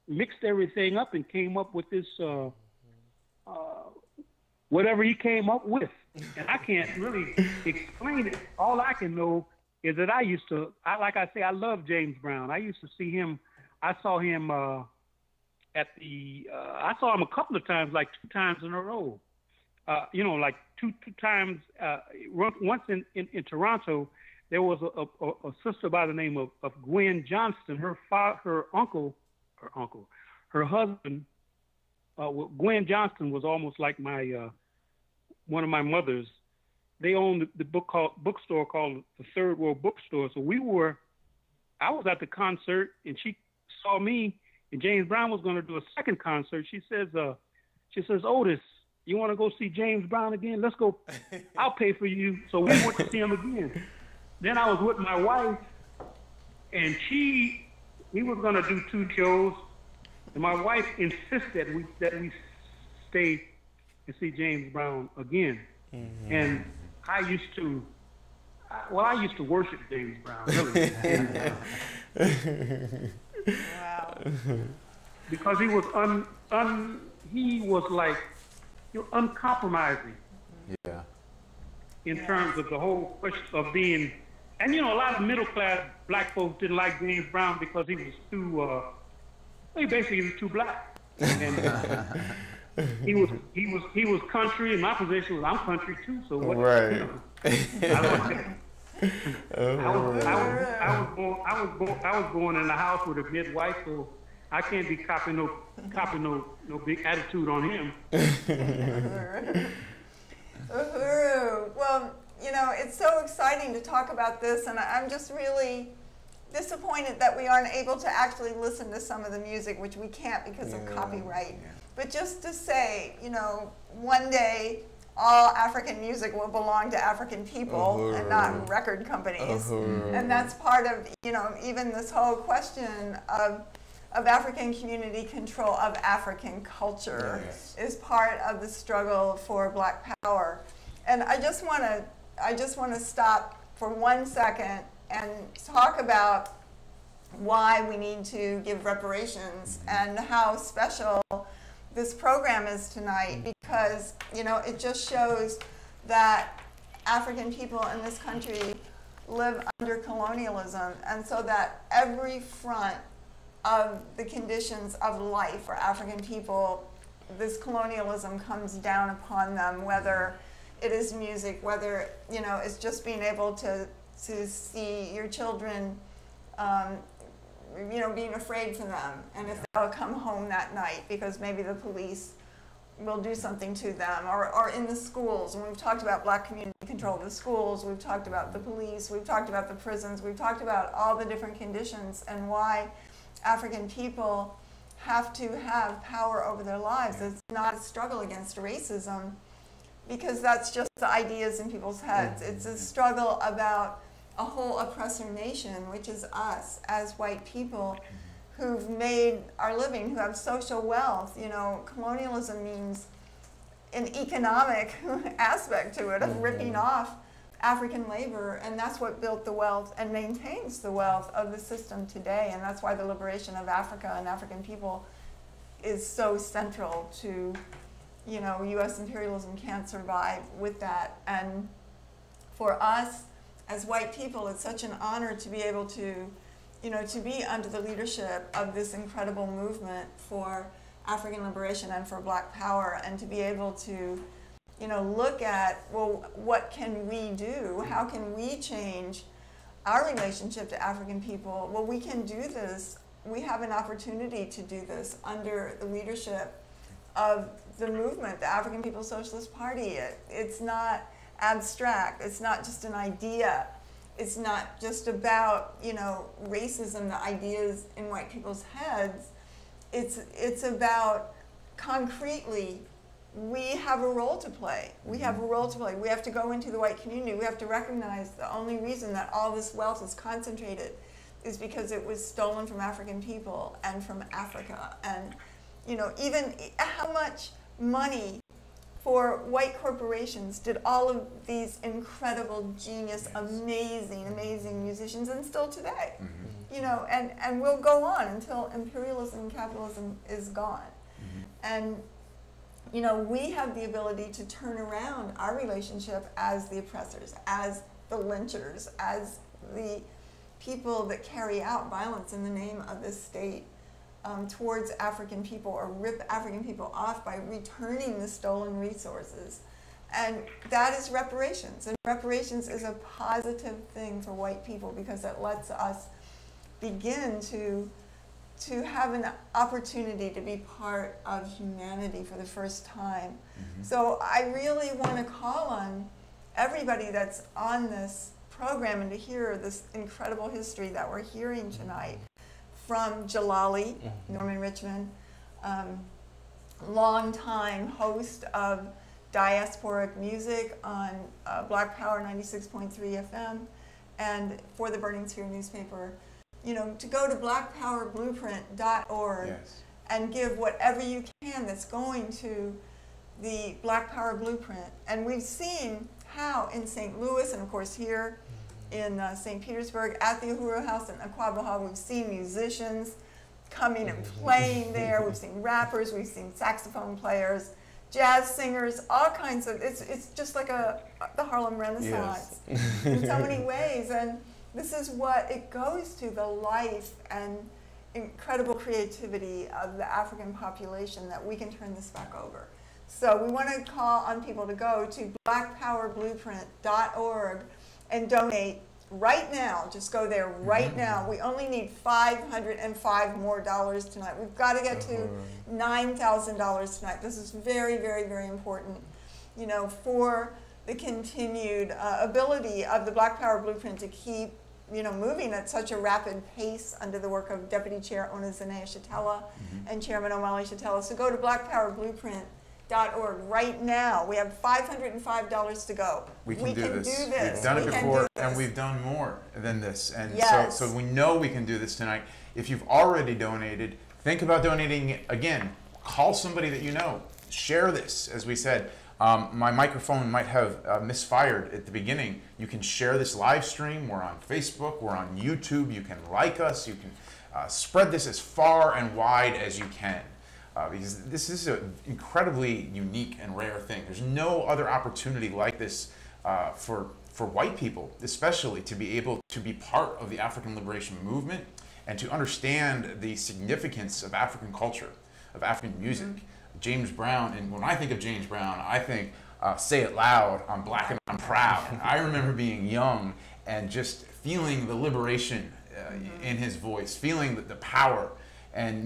mixed everything up and came up with this whatever he came up with. And I can't really explain it. All I can know is that I love James Brown. I used to see him. I saw him I saw him a couple of times, like 2 times in a row. Like two times. Once in Toronto, there was a sister by the name of Gwen Johnston. Her husband. Gwen Johnston was almost like my one of my mothers. They owned the bookstore called the Third World Bookstore. So I was at the concert, and she saw me, and James Brown was going to do a second concert. She says, Otis, you want to go see James Brown again? Let's go. I'll pay for you. So we went to see him again. Then I was with my wife, and he was going to do 2 shows, And my wife insisted that we stay and see James Brown again. Mm-hmm. And I used to worship James Brown, really. Wow. Because he was like uncompromising. Yeah. In terms of the whole question of being, and a lot of middle class black folks didn't like James Brown because he was too, he was too black. And he was country, and my position was I'm country too. So what? Right. I was born in a house with a midwife, so I can't be copying no big attitude on him. Well, it's so exciting to talk about this, and I'm just really disappointed that we aren't able to actually listen to some of the music, which we can't because of copyright. Yeah. But just to say, one day all African music will belong to African people and not record companies. And that's part of, even this whole question of African community control of African culture is part of the struggle for Black Power. And I just want to stop for 1 second and talk about why we need to give reparations and how special this program is tonight, because it just shows that African people in this country live under colonialism, and so that every front of the conditions of life for African people, this colonialism comes down upon them, whether it is music, whether it's just being able to see your children being afraid for them, and if they'll come home that night because maybe the police will do something to them, or in the schools. And we've talked about Black community control of the schools, we've talked about the police, we've talked about the prisons, we've talked about all the different conditions and why African people have to have power over their lives. It's not a struggle against racism, because that's just the ideas in people's heads. It's a struggle about a whole oppressor nation, which is us as white people who've made our living, who have social wealth. Colonialism means an economic aspect to it, of ripping off African labor, and that's what built the wealth and maintains the wealth of the system today. And that's why the liberation of Africa and African people is so central to, U.S. imperialism can't survive with that. And for us as white people, it's such an honor to be able to, to be under the leadership of this incredible movement for African liberation and for Black Power, and to be able to, look at, well, what can we do? How can we change our relationship to African people? Well, we can do this. We have an opportunity to do this under the leadership of the movement, the African People's Socialist Party. It's not abstract. It's not just an idea. It's not just about, racism, the ideas in white people's heads. It's about concretely, we have a role to play. We have a role to play. We have to go into the white community. We have to recognize the only reason that all this wealth is concentrated is because it was stolen from African people and from Africa. And, even how much money for white corporations did all of these incredible, genius, amazing musicians instill today? And we'll go on until imperialism and capitalism is gone. And, we have the ability to turn around our relationship as the oppressors, as the lynchers, as the people that carry out violence in the name of this state towards African people, or rip African people off by returning the stolen resources. And that is reparations. And reparations is a positive thing for white people, because it lets us begin to have an opportunity to be part of humanity for the first time. So I really want to call on everybody that's on this program and to hear this incredible history that we're hearing tonight from Jalali, Norman Richmond, longtime host of Diasporic Music on Black Power 96.3 FM and for the Burning Spear newspaper, to go to blackpowerblueprint.org and give whatever you can that's going to the Black Power Blueprint. And we've seen how in St. Louis, and of course here in St. Petersburg at the Uhuru House in Aquabaha, we've seen musicians coming and playing there. We've seen rappers, we've seen saxophone players, jazz singers, all kinds of, it's just like the Harlem Renaissance in so many ways. And this is what it goes to, the life and incredible creativity of the African population, that we can turn this back over. So we want to call on people to go to blackpowerblueprint.org and donate right now. Just go there right now. We only need $505 more tonight. We've got to get to $9,000 tonight. This is very, very, very important, you know, for the continued ability of the Black Power Blueprint to keep, you know, moving at such a rapid pace under the work of Deputy Chair Onizene Shatella and Chairman Omali Shatella. So go to blackpowerblueprint.org right now. We have $505 to go. We can do this. We've done it We can before, do and this. we've done more than this. And Yes. so we know we can do this tonight. If you've already donated, think about donating again. Call somebody that you know. Share this, as we said. My microphone might have misfired at the beginning. You can share this live stream. We're on Facebook. We're on YouTube. You can like us. You can spread this as far and wide as you can. Because this is an incredibly unique and rare thing. There's no other opportunity like this for white people, especially, to be able to be part of the African liberation movement and to understand the significance of African culture, of African music. James Brown, and when I think of James Brown, I think, say it loud, I'm black and I'm proud. I remember being young and just feeling the liberation in his voice, feeling the power, and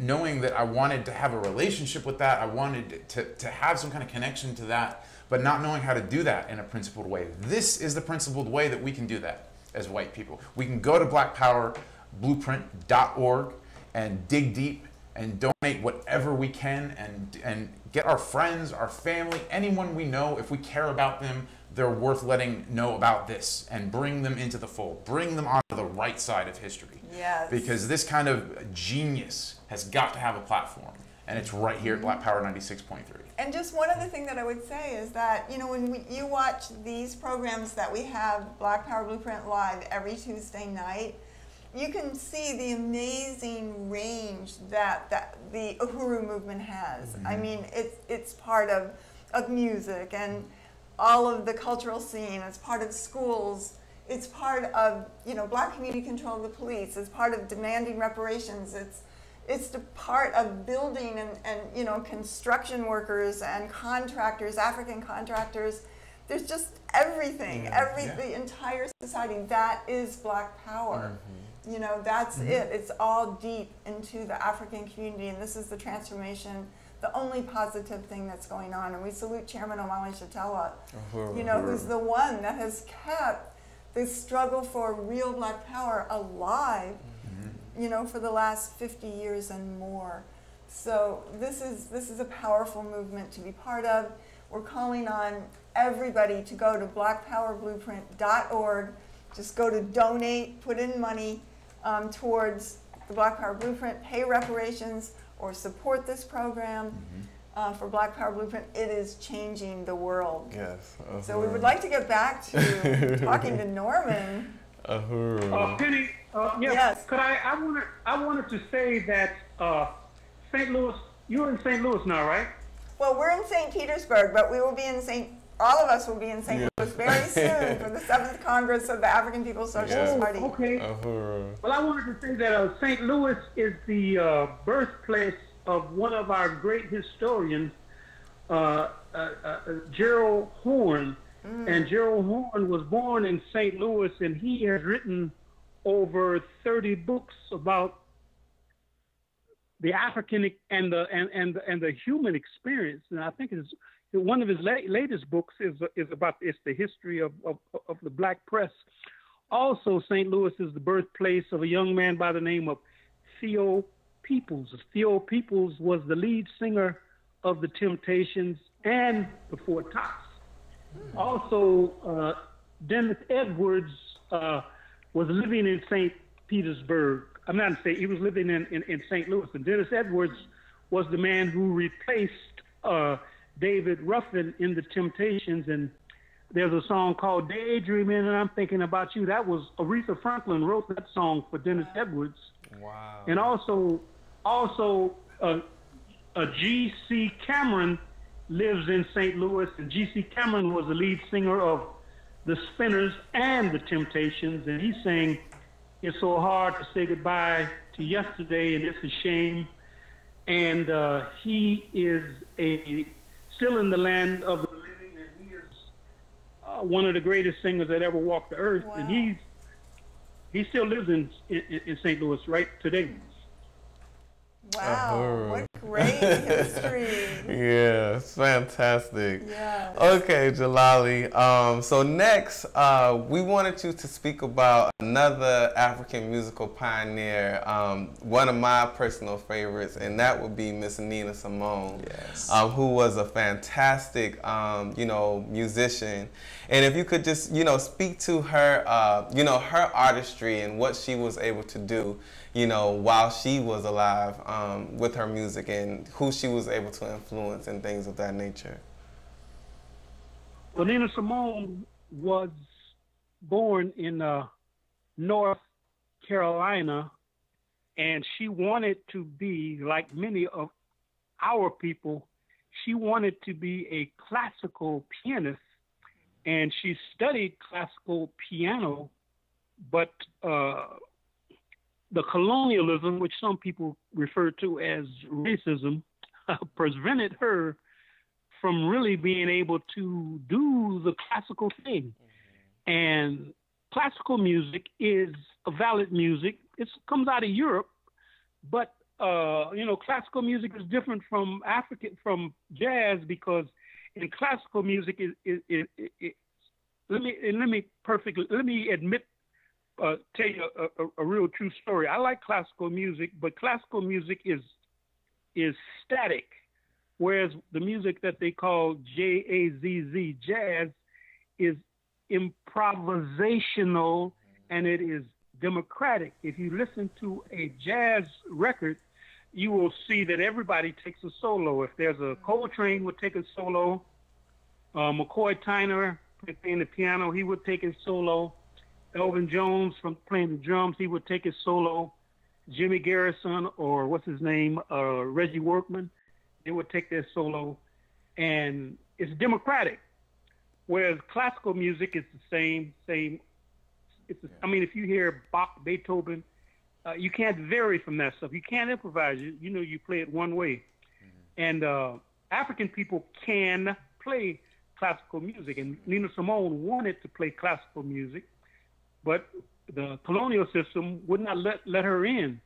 knowing that I wanted to have a relationship with that. I wanted to have some kind of connection to that, but not knowing how to do that in a principled way. This is the principled way that we can do that as white people. We can go to blackpowerblueprint.org and dig deep and donate whatever we can, and get our friends, our family, anyone we know, if we care about them, they're worth letting know about this, and bring them into the fold. Bring them onto the right side of history. Yes. Because this kind of genius has got to have a platform, and it's right here at Black Power 96.3. And just one other thing that I would say is that, you know, when you watch these programs that we have, Black Power Blueprint Live, every Tuesday night, you can see the amazing range that the Uhuru movement has. I mean, it's part of music and all of the cultural scene. It's part of schools. It's part of, you know, black community control of the police. It's part of demanding reparations. It's the part of building and you know, construction workers and contractors, African contractors. There's just everything, the entire society. That is Black Power. You know, that's it. It's all deep into the African community, and this is the transformation, the only positive thing that's going on. And we salute Chairman Omali Shatella, you know, who's the one that has kept the struggle for real Black Power alive, you know, for the last 50 years and more. So this is a powerful movement to be part of. We're calling on everybody to go to blackpowerblueprint.org. Just go to donate, put in money towards the Black Power Blueprint, pay reparations, or support this program for Black Power Blueprint. It is changing the world. Yes. So we would like to get back to talking to Norman. Penny, Yes. could I wanted to say that St. Louis, you're in St. Louis now, right? Well, we're in St. Petersburg, but we will be in all of us will be in St. Louis very soon for the 7th Congress of the African People's Socialist Party. Okay. Well, I wanted to say that St. Louis is the birthplace of one of our great historians, Gerald Horne. And Gerald Horne was born in St. Louis, and he has written over 30 books about the African and the human experience. And I think one of his latest books is about the history of the black press. Also, St. Louis is the birthplace of a young man by the name of Theo Peoples. Theo Peoples was the lead singer of the Temptations and the Four Tops. Also, Dennis Edwards was living in St. Petersburg I'm not saying he was living in St. Louis, and Dennis Edwards was the man who replaced David Ruffin in the Temptations. And there's a song called Daydreaming and I'm Thinking About You. That was Aretha Franklin wrote that song for Dennis Edwards. Wow. And also G.C. Cameron lives in St. Louis, and G.C. Cameron was the lead singer of the Spinners and the Temptations, and he sang "It's So Hard to Say Goodbye to Yesterday and It's a Shame." And he is still in the land of the living, and he is one of the greatest singers that ever walked the earth. Wow. And he still lives in St. Louis right today. Wow, what great history. Yeah, it's fantastic. Yes. Okay, Jalali. So next, we wanted you to speak about another African musical pioneer, one of my personal favorites, and that would be Miss Nina Simone, Yes. who was a fantastic, musician. And if you could just, speak to her, her artistry and what she was able to do, while she was alive, with her music, and who she was able to influence and things of that nature. Well, Nina Simone was born in North Carolina, and she wanted to be, like many of our people, she wanted to be a classical pianist, and she studied classical piano, but the colonialism, which some people refer to as racism, prevented her from really being able to do the classical thing. And classical music is a valid music. It comes out of Europe, but classical music is different from jazz, because in classical music let me tell you a real true story. I like classical music, but classical music is static, whereas the music that they call Jazz, jazz, is improvisational, and it is democratic. If you listen to a jazz record, you will see that everybody takes a solo. If there's a Coltrane would take a solo, McCoy Tyner playing the piano, he would take his solo. Elvin Jones from playing the drums, he would take his solo. Jimmy Garrison, or what's his name, Reggie Workman, they would take their solo. And it's democratic. Whereas classical music is the same. I mean, if you hear Bach, Beethoven, you can't vary from that stuff. You can't improvise. You play it one way. And African people can play classical music. And Nina Simone wanted to play classical music, but the colonial system would not let her in.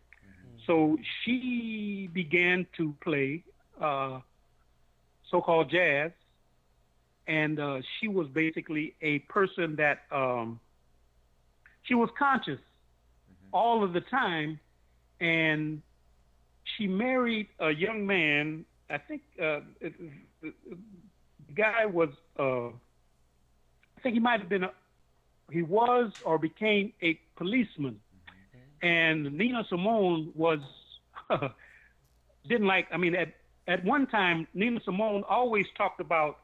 So she began to play so-called jazz, and she was basically a person that she was conscious all of the time, and she married a young man. I think the guy was, I think he might have been he was or became a policeman. And Nina Simone was, at one time, Nina Simone always talked about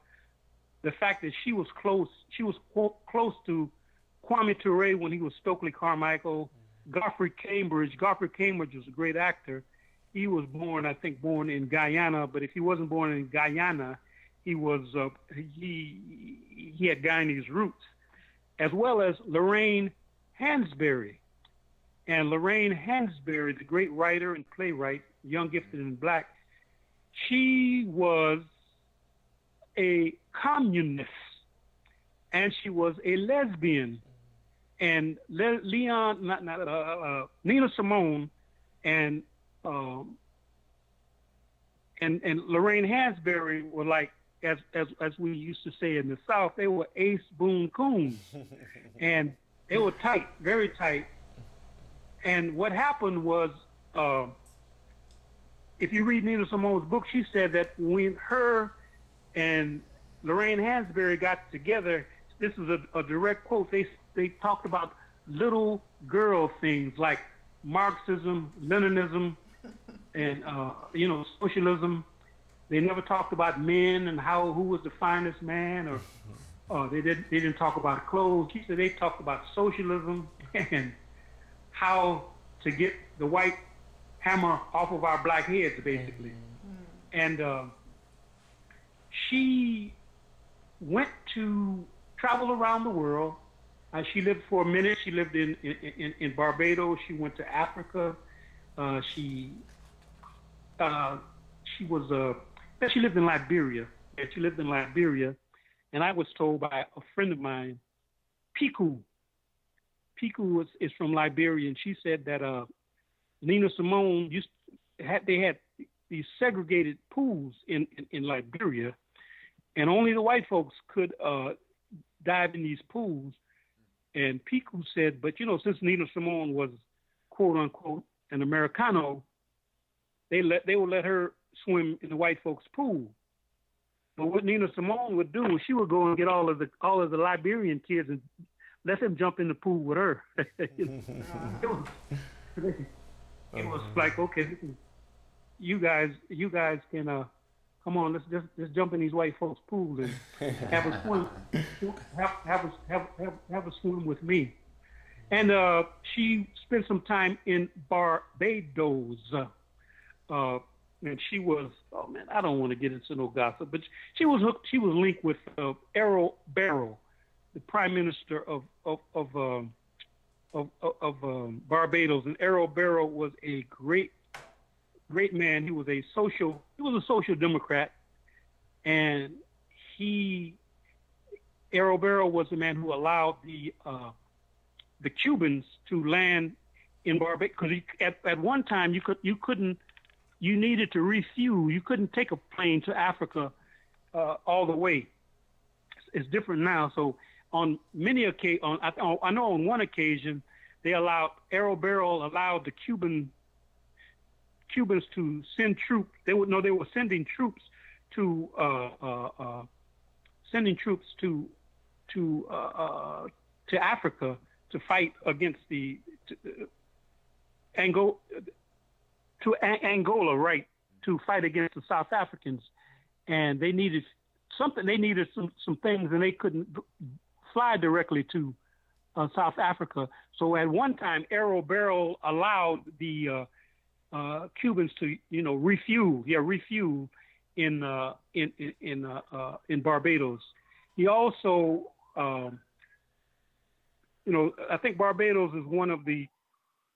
the fact that she was close to Kwame Ture when he was Stokely Carmichael, Godfrey Cambridge. Godfrey Cambridge was a great actor. He was born in Guyana, but if he wasn't born in Guyana, he was, he had Guyanese roots, as well as Lorraine Hansberry. And Lorraine Hansberry, the great writer and playwright, young, gifted, and black, she was a communist, and she was a lesbian. And Nina Simone and Lorraine Hansberry were like, as we used to say in the South, they were ace boon coons, and they were tight, very tight. And what happened was, if you read Nina Simone's book, she said that when her and Lorraine Hansberry got together, this is a direct quote, they talked about little girl things like Marxism, Leninism, and socialism. They never talked about men and who was the finest man, or they didn't talk about clothes. She said they talked about socialism and how to get the white hammer off of our black heads, basically. And she went to travel around the world. She lived for a minute. She lived in Barbados. She went to Africa. She lived in Liberia. Yeah, she lived in Liberia, and I was told by a friend of mine, Piku is from Liberia, and she said that Nina Simone they had these segregated pools in Liberia, and only the white folks could dive in these pools. And Piku said, but since Nina Simone was quote unquote an Americano, they would let her swim in the white folks' pool. But what Nina Simone would do was she would go and get all of the Liberian kids and let them jump in the pool with her. It was like, okay, you guys can come on, let's just jump in these white folks' pools and have a swim, have a swim with me. And she spent some time in Barbados. And she was, oh man, I don't want to get into no gossip, but she was linked with Errol Barrow, the Prime Minister of Barbados. And Errol Barrow was a great man. He was a social democrat, and Errol Barrow was the man who allowed the Cubans to land in Barbados, because at one time you needed to refuel. You couldn't take a plane to Africa all the way. It's different now. So on many occasions, I know on one occasion, Errol Barrow allowed the Cubans to send troops. They were sending troops to Africa to fight against Angola, right, to fight against the South Africans. And they needed something. They needed some things, and they couldn't fly directly to South Africa. So at one time, Errol Barrow allowed the Cubans to, refuel in Barbados. He also, I think Barbados is one of the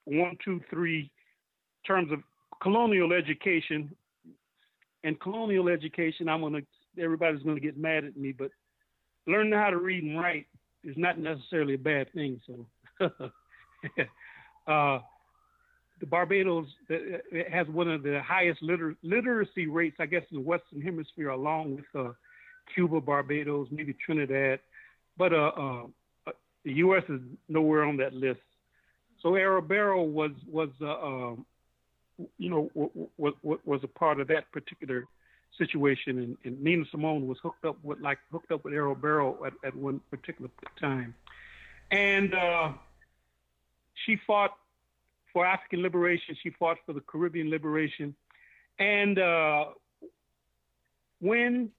1, 2, 3 terms of colonial education. And colonial education, everybody's gonna get mad at me, but learning how to read and write is not necessarily a bad thing. So the Barbados has one of the highest literacy rates, I guess, in the Western Hemisphere, along with Cuba, Barbados, maybe Trinidad. But the U.S. is nowhere on that list. So Errol Barrow was a part of that particular situation, and Nina Simone was hooked up with Errol Barrow at one particular time, and she fought for African liberation. She fought for the Caribbean liberation, and when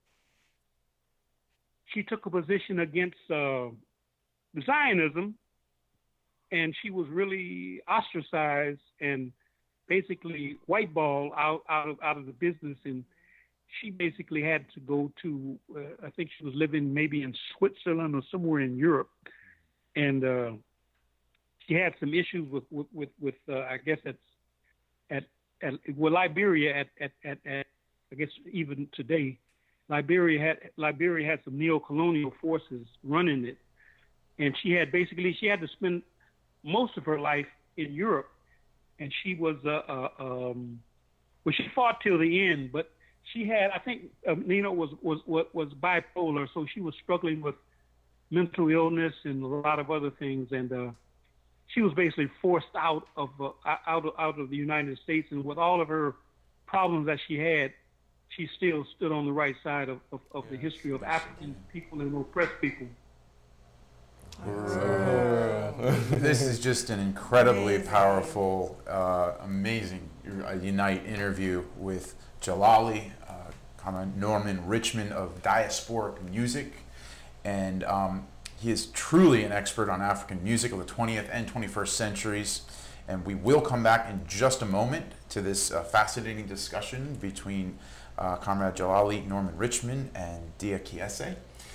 she took a position against Zionism, and she was really ostracized and basically whiteballed out of the business, and she basically had to go to, I think she was living maybe in Switzerland or somewhere in Europe, and she had some issues with I guess at Liberia at I guess even today, Liberia had some neo-colonial forces running it, and she had to spend most of her life in Europe. And she was, she fought till the end, but she had, I think, Nina was bipolar, so she was struggling with mental illness and a lot of other things, and she was basically forced out of the United States. And with all of her problems that she had, she still stood on the right side of the history of African people and oppressed people. This is just an incredibly Amazing. powerful, amazing Unite interview with Jalali, Norman Richmond of Diasporic Music. And he is truly an expert on African music of the 20th and 21st centuries. And we will come back in just a moment to this fascinating discussion between Comrade Jalali, Norman Richmond, and Dia Kiese.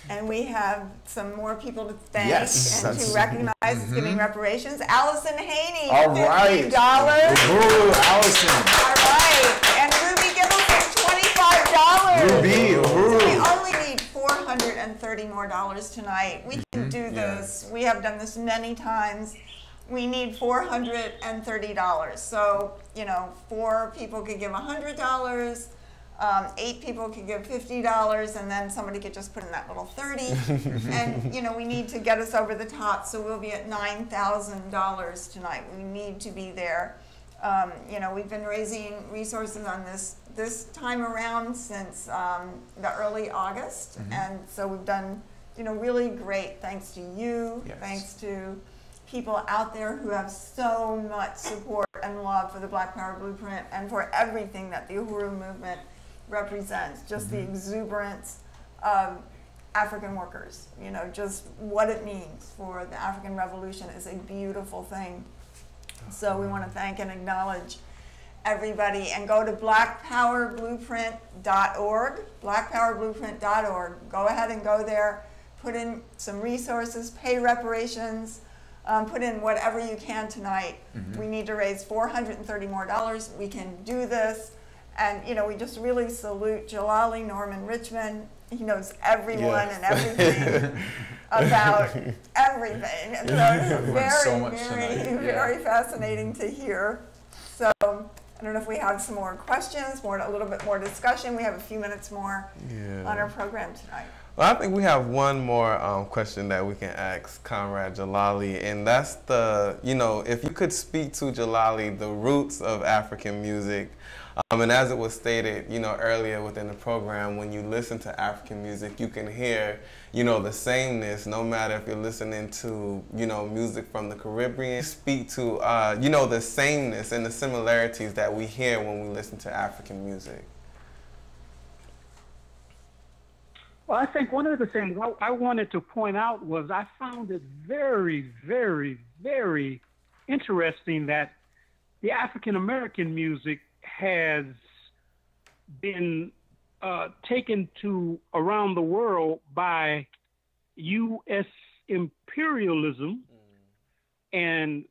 And we have some more people to thank Yes, and to recognize giving reparations. Allison Haney, All right. $50. Ooh, Allison. All right. And Ruby Gibbleson, $25. Ruby, ooh. So we only need $430 more tonight. We can do this. We have done this many times. We need $430. So, 4 people could give $100. 8 people could give $50, and then somebody could just put in that little 30. And we need to get us over the top, so we'll be at $9,000 tonight. We need to be there. We've been raising resources on this time around since the early August, and so we've done really great. Thanks to you, thanks to people out there who have so much support and love for the Black Power Blueprint and for everything that the Uhuru movement represents, just the exuberance of African workers, just what it means for the African Revolution is a beautiful thing. So we want to thank and acknowledge everybody, and go to blackpowerblueprint.org, blackpowerblueprint.org. Go ahead and go there, put in some resources, pay reparations, put in whatever you can tonight. We need to raise $430 more. We can do this. And, we just really salute Jalali, Norman Richmond. He knows everyone and everything about everything. And so it's very fascinating to hear. So I don't know if we have some more questions, a little bit more discussion. We have a few minutes more on our program tonight. Well, I think we have one more question that we can ask Comrade Jalali, and that's if you could speak to Jalali, the roots of African music. And as it was stated, earlier within the program, when you listen to African music, you can hear, the sameness, no matter if you're listening to, music from the Caribbean. Speak to, the sameness and the similarities that we hear when we listen to African music. Well, I think one of the things I wanted to point out was I found it very, very, very interesting that the African-American music has been taken to around the world by U.S. imperialism, and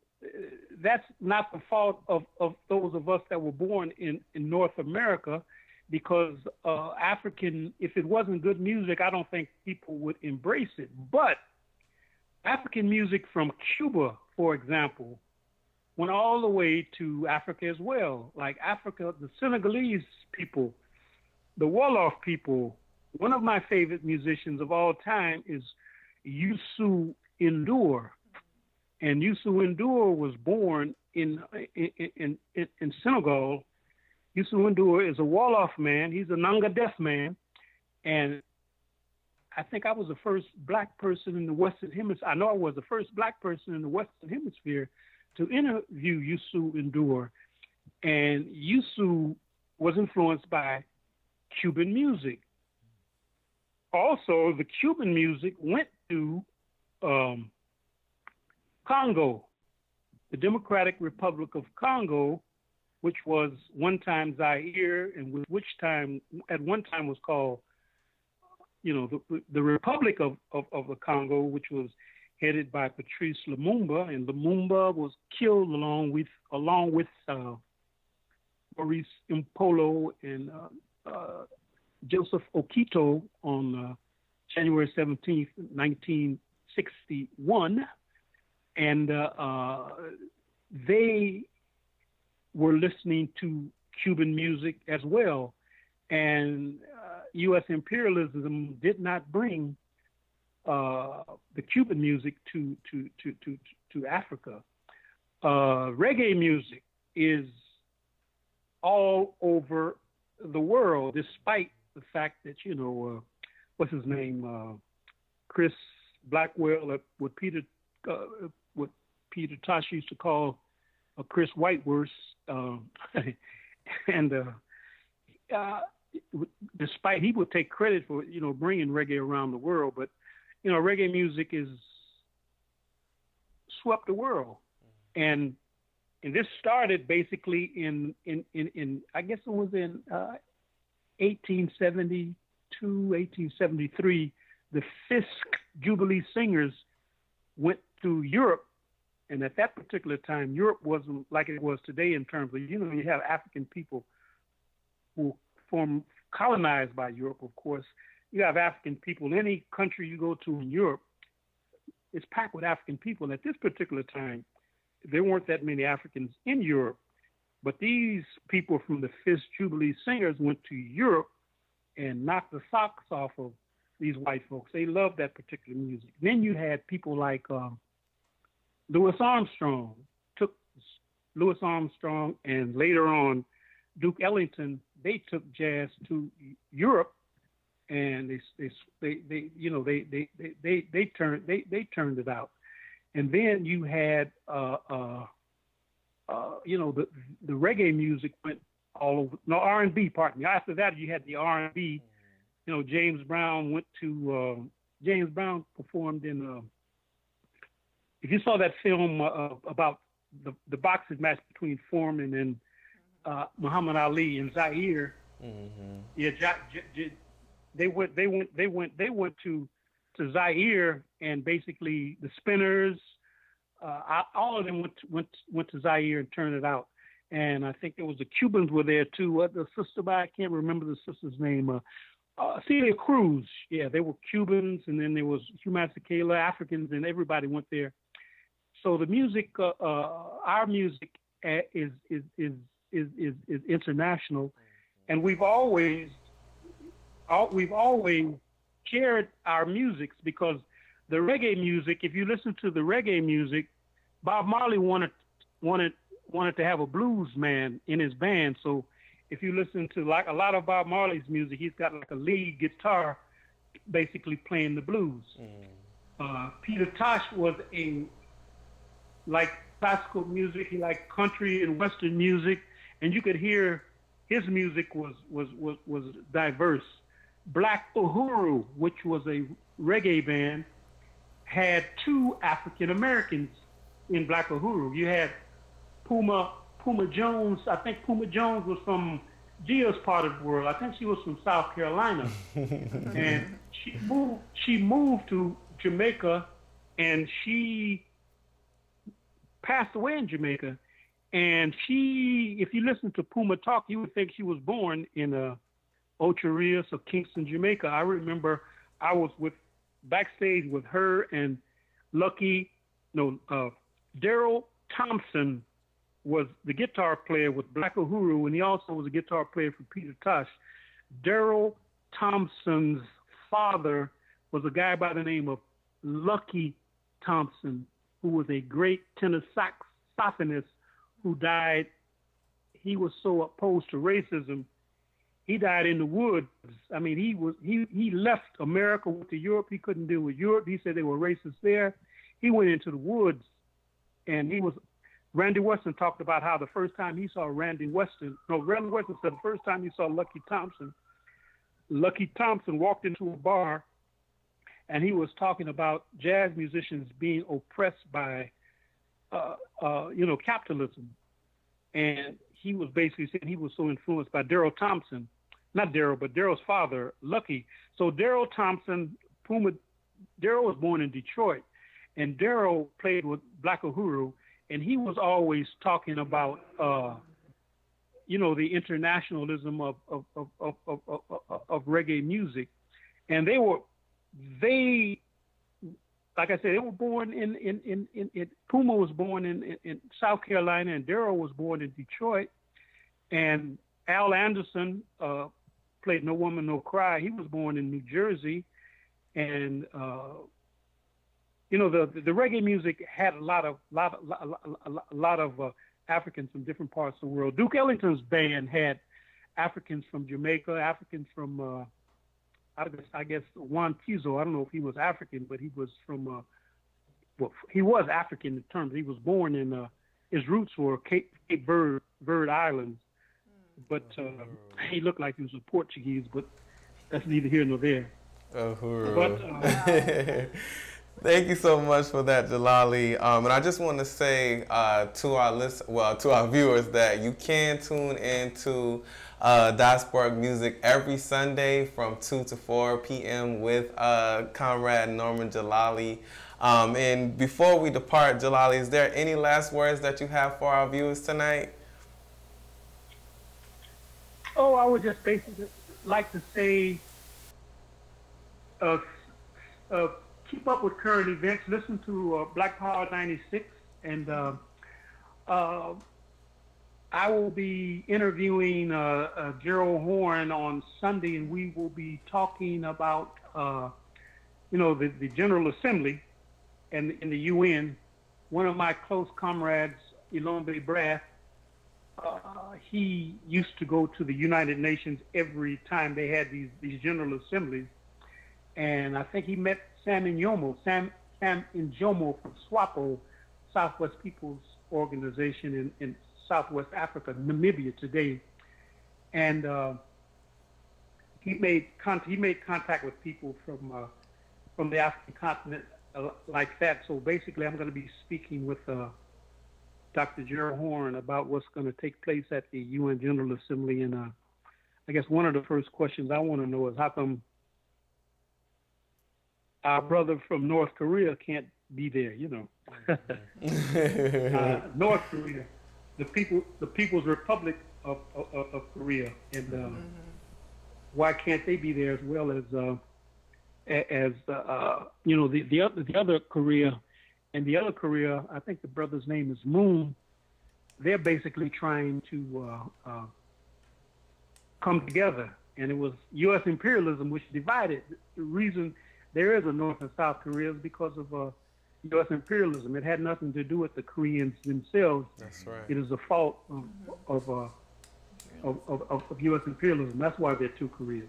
that's not the fault of those of us that were born in North America, because if it wasn't good music, I don't think people would embrace it. But African music from Cuba, for example, went all the way to Africa as well. Like Africa, the Senegalese people, the Wolof people. One of my favorite musicians of all time is Youssou N'dour. And Youssou N'dour was born in Senegal. Youssou N'dour is a Wolof man. He's a Nanga deaf man. And I think I was the first black person in the Western Hemisphere. I know I was the first black person in the Western Hemisphere to interview Youssou N'dour. And Youssou was influenced by Cuban music. Also, the Cuban music went to Congo, the Democratic Republic of Congo, which was one time Zaire, and at one time was called, the Republic of the Congo, which was headed by Patrice Lumumba, and Lumumba was killed along with Maurice Impolo and Joseph Okito on January 17th, 1961. And they were listening to Cuban music as well. And U.S. imperialism did not bring the Cuban music to Africa. Reggae music is all over the world, despite the fact that, what's his name, Chris Blackwell with Peter, with Peter Tosh used to call Chris Whiteworth, and despite he would take credit for bringing reggae around the world, but reggae music is swept the world, and this started basically in I guess it was in 1872, 1873. The Fisk Jubilee Singers went through Europe, and at that particular time, Europe wasn't like it was today in terms of, you have African people who colonized by Europe, of course. You have African people. Any country you go to in Europe, it's packed with African people. At this particular time, there weren't that many Africans in Europe, but these people from the Fisk Jubilee Singers went to Europe and knocked the socks off of these white folks. They loved that particular music. Then you had people like Louis Armstrong. Took Louis Armstrong, and later on Duke Ellington. They took jazz to Europe, and they turned it out. And then you had the reggae music went all over. No, R&B. Pardon me. After that, you had the R&B. James Brown performed in, if you saw that film about the boxing match between Foreman and Muhammad Ali in Zaire, they went to Zaire, and basically the Spinners, all of them went to Zaire and turned it out. And I think there was the Cubans were there too. The sister, I can't remember the sister's name. Celia Cruz, yeah, they were Cubans, and then there was Hugh Masekela, Africans, and everybody went there. So the music, our music, is international, and we've always shared our musics, because the reggae music, if you listen to the reggae music, Bob Marley wanted to have a blues man in his band, so. If you listen to like a lot of Bob Marley's music, he's got like a lead guitar basically playing the blues. Peter Tosh was like classical music. He liked country and Western music, and you could hear his music was diverse. Black Uhuru, which was a reggae band, had two African Americans in Black Uhuru. You had Puma Jones. I think Puma Jones was from Gia's part of the world. I think she was from South Carolina. And she moved to Jamaica, and she passed away in Jamaica. And if you listen to Puma talk, you would think she was born in Ocho Rios or Kingston, Jamaica. I remember I was backstage with her and Daryl Thompson was the guitar player with Black Uhuru, and he also was a guitar player for Peter Tosh. Daryl Thompson's father was a guy by the name of Lucky Thompson, who was a great tenor saxophonist who died. He was so opposed to racism, he died in the woods. I mean, he left America, went to Europe. He couldn't deal with Europe. He said they were racist there. He went into the woods, and Randy Weston talked about how the first time he saw Randy Weston said the first time he saw Lucky Thompson walked into a bar, and he was talking about jazz musicians being oppressed by, capitalism. And he was basically saying he was so influenced by Daryl Thompson, not Daryl, but Daryl's father, Lucky. So Daryl Thompson, Daryl was born in Detroit, and Daryl played with Black Uhuru. And he was always talking about, the internationalism of reggae music. And like I said, they were born in Puma was born in South Carolina, and Daryl was born in Detroit. And Al Anderson played No Woman, No Cry. He was born in New Jersey. And, the reggae music had a lot of Africans from different parts of the world. Duke Ellington's band had Africans from Jamaica, Africans from, I guess Juan Tizo. I don't know if he was African, but he was from well, he was African in terms. He was born in, his roots were Cape Verde Islands, but he looked like he was a Portuguese, but that's neither here nor there. But, thank you so much for that, Jalali. And I just want to say to our viewers that you can tune into Diasporic Music every Sunday from 2 to 4 p.m. with Comrade Norman Jalali. And before we depart, Jalali, is there any last words that you have for our viewers tonight? Oh, I would just basically like to say, keep up with current events. Listen to Black Power 96, and I will be interviewing Gerald Horn on Sunday, and we will be talking about, the General Assembly and in the UN. One of my close comrades, Ilombe Brath, he used to go to the United Nations every time they had these General Assemblies. And I think he met Sam Njomo from SWAPO, Southwest People's Organization in Southwest Africa, Namibia today. And he made contact with people from the African continent like that. So basically, I'm going to be speaking with Dr. Gerald Horn about what's going to take place at the UN General Assembly. And I guess one of the first questions I want to know is how come our brother from North Korea can't be there, North Korea, the People's Republic of Korea, and why can't they be there as well as the other Korea, and the other Korea, I think the brother's name is Moon. They're basically trying to come together, and it was U.S. imperialism which divided. The reason there is a North and South Korea is because of U.S. imperialism. It had nothing to do with the Koreans themselves. That's right. It is a fault of U.S. imperialism. That's why there are two Koreas.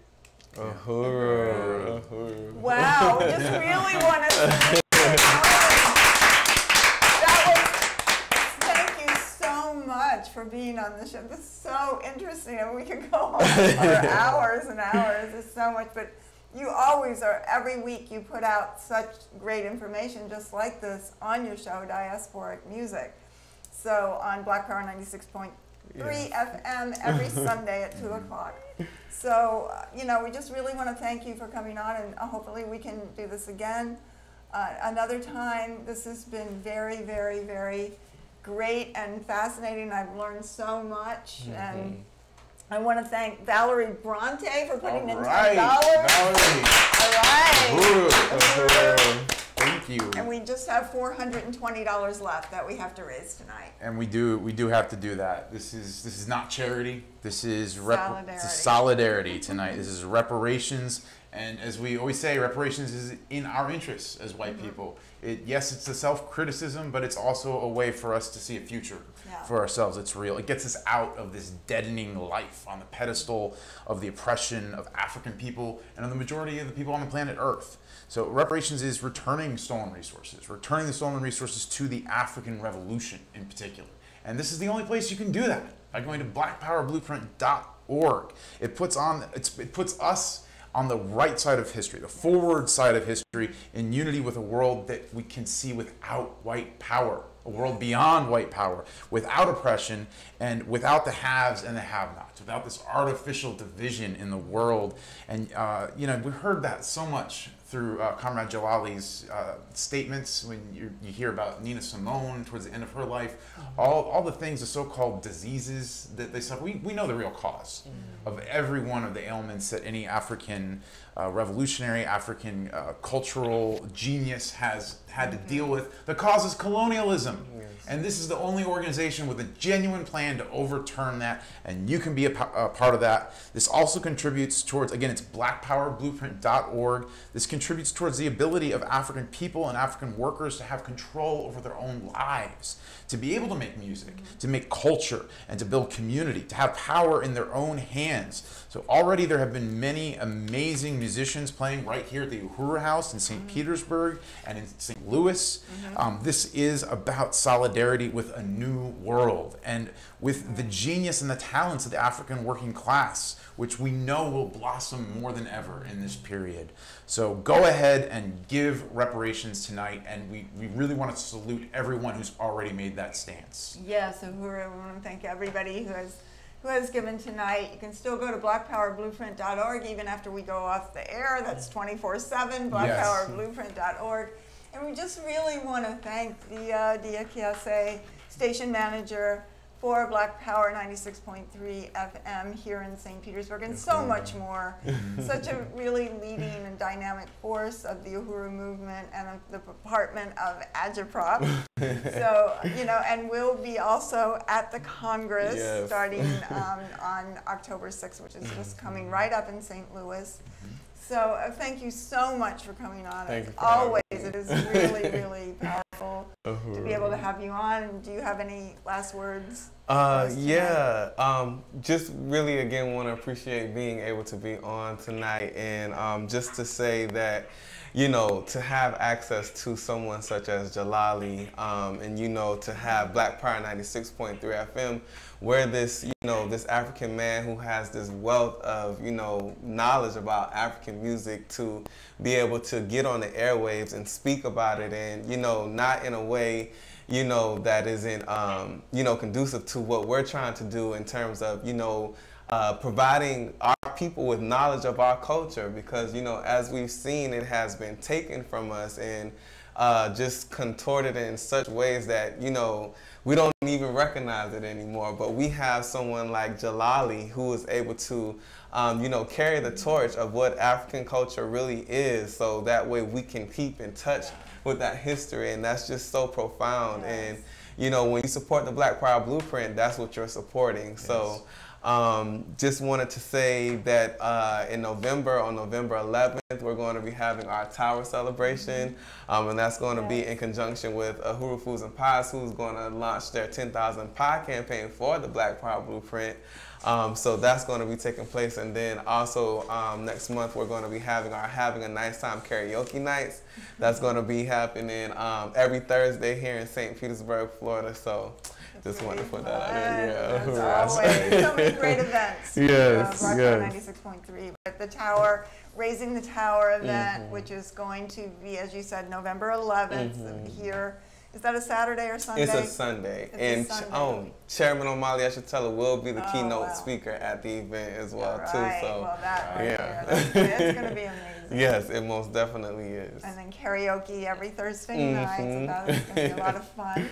Wow, we just really want to thank you so much for being on the show. This is so interesting, and we could go on for hours and hours. There's so much, but you always are, every week you put out such great information just like this on your show, Diasporic Music. So on Black Power 96.3 FM every Sunday at 2 o'clock. So, we just really want to thank you for coming on, and hopefully we can do this again another time. This has been very, very, very great and fascinating. I've learned so much, and I want to thank Valerie Bronte for putting in $10. Valerie. All right. Thank you. And we just have $420 left that we have to raise tonight. And we do have to do that. This is not charity. This is solidarity tonight. This is reparations. And as we always say, reparations is in our interests as white people. Yes, it's a self-criticism, but it's also a way for us to see a future for ourselves. It's real. It gets us out of this deadening life on the pedestal of the oppression of African people and of the majority of the people on the planet Earth. So reparations is returning stolen resources, returning the stolen resources to the African Revolution in particular. And this is the only place you can do that, by going to blackpowerblueprint.org. It puts us on the right side of history, the forward side of history, in unity with a world that we can see without white power, a world beyond white power, without oppression, and without the haves and the have-nots, without this artificial division in the world. And we heard that so much through Comrade Jalali's statements when you hear about Nina Simone towards the end of her life, all the things, the so-called diseases that they suffer. We know the real cause of every one of the ailments that any African revolutionary, African cultural genius has had to deal with. The cause is colonialism. And this is the only organization with a genuine plan to overturn that, and you can be a part of that. This also contributes towards, again, it's blackpowerblueprint.org. This contributes towards the ability of African people and African workers to have control over their own lives, to be able to make music, to make culture, and to build community, to have power in their own hands. So already there have been many amazing musicians playing right here at the Uhuru House in St. Petersburg and in St. Louis. This is about solidarity with a new world and with the genius and the talents of the African working class, which we know will blossom more than ever in this period. So go ahead and give reparations tonight, and we really want to salute everyone who's already made that stance. Yes, and we want to thank everybody who has given tonight. You can still go to blackpowerblueprint.org even after we go off the air. That's 24/7, blackpowerblueprint.org. And we just really want to thank the DKSA station manager for Black Power 96.3 FM here in St. Petersburg, and so much more. Such a really leading and dynamic force of the Uhuru movement and of the Department of Agitprop. So, you know, and we'll be also at the Congress starting on October 6th, which is just coming right up in St. Louis. So thank you so much for coming on. As always, it is really, really powerful to be able to have you on. Do you have any last words? Just really again want to appreciate being able to be on tonight, and just to say that, you know, to have access to someone such as Jalali, and, you know, to have Black Power 96.3 FM, where this, you know, this African man who has this wealth of, you know, knowledge about African music, to be able to get on the airwaves and speak about it, and, you know, not in a way, you know, that isn't, you know, conducive to what we're trying to do in terms of, you know, providing our people with knowledge of our culture, because, you know, as we've seen, it has been taken from us and just contorted in such ways that, you know, we don't even recognize it anymore. But we have someone like Jalali who is able to, you know, carry the torch of what African culture really is, so that way we can keep in touch with that history, and that's just so profound. And, you know, when you support the Black Power Blueprint, that's what you're supporting. So just wanted to say that in November, on November 11th, we're going to be having our Tower celebration, and that's going to be in conjunction with Uhuru Foods and Pies, who's going to launch their 10,000 pie campaign for the Black Power Blueprint. So that's going to be taking place, and then also next month we're going to be having our Having a Nice Time karaoke nights. That's going to be happening every Thursday here in St. Petersburg, Florida. So just wanted to put that out there. As always, so many great events. Yes, yes. 96.3, but the Tower, Raising the Tower event, which is going to be, as you said, November 11th here. Is that a Saturday or Sunday? It's a Sunday. And Chairman Omali Ashatella will be the keynote speaker at the event as well, too. So, well, that it's going to be amazing. Yes, it most definitely is. And then karaoke every Thursday night, so that's going to be a lot of fun.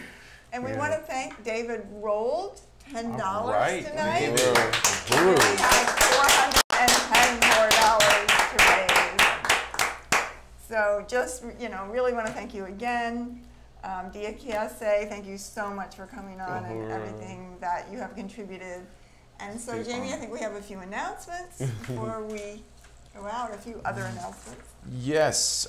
And we want to thank David Rolled, $10 tonight. We have $410 more to raise. So just, you know, really want to thank you again. DKSA, thank you so much for coming on and everything that you have contributed. And so, Jamie, I think we have a few announcements before we go out, a few other announcements. Yes.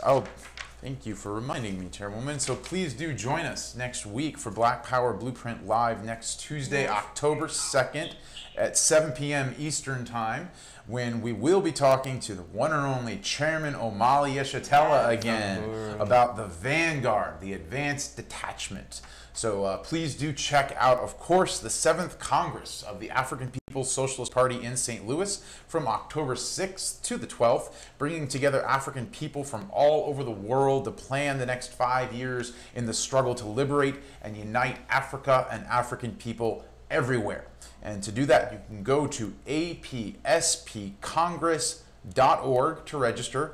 Thank you for reminding me, Chairwoman. So please do join us next week for Black Power Blueprint Live next Tuesday, October 2nd at 7 p.m. Eastern Time, when we will be talking to the one and only Chairman Omali Ashatella again about the Vanguard, the Advanced Detachment. So please do check out, of course, the 7th Congress of the African People's Socialist Party in St. Louis from October 6th to the 12th, bringing together African people from all over the world to plan the next 5 years in the struggle to liberate and unite Africa and African people everywhere. And to do that, you can go to apspcongress.org to register,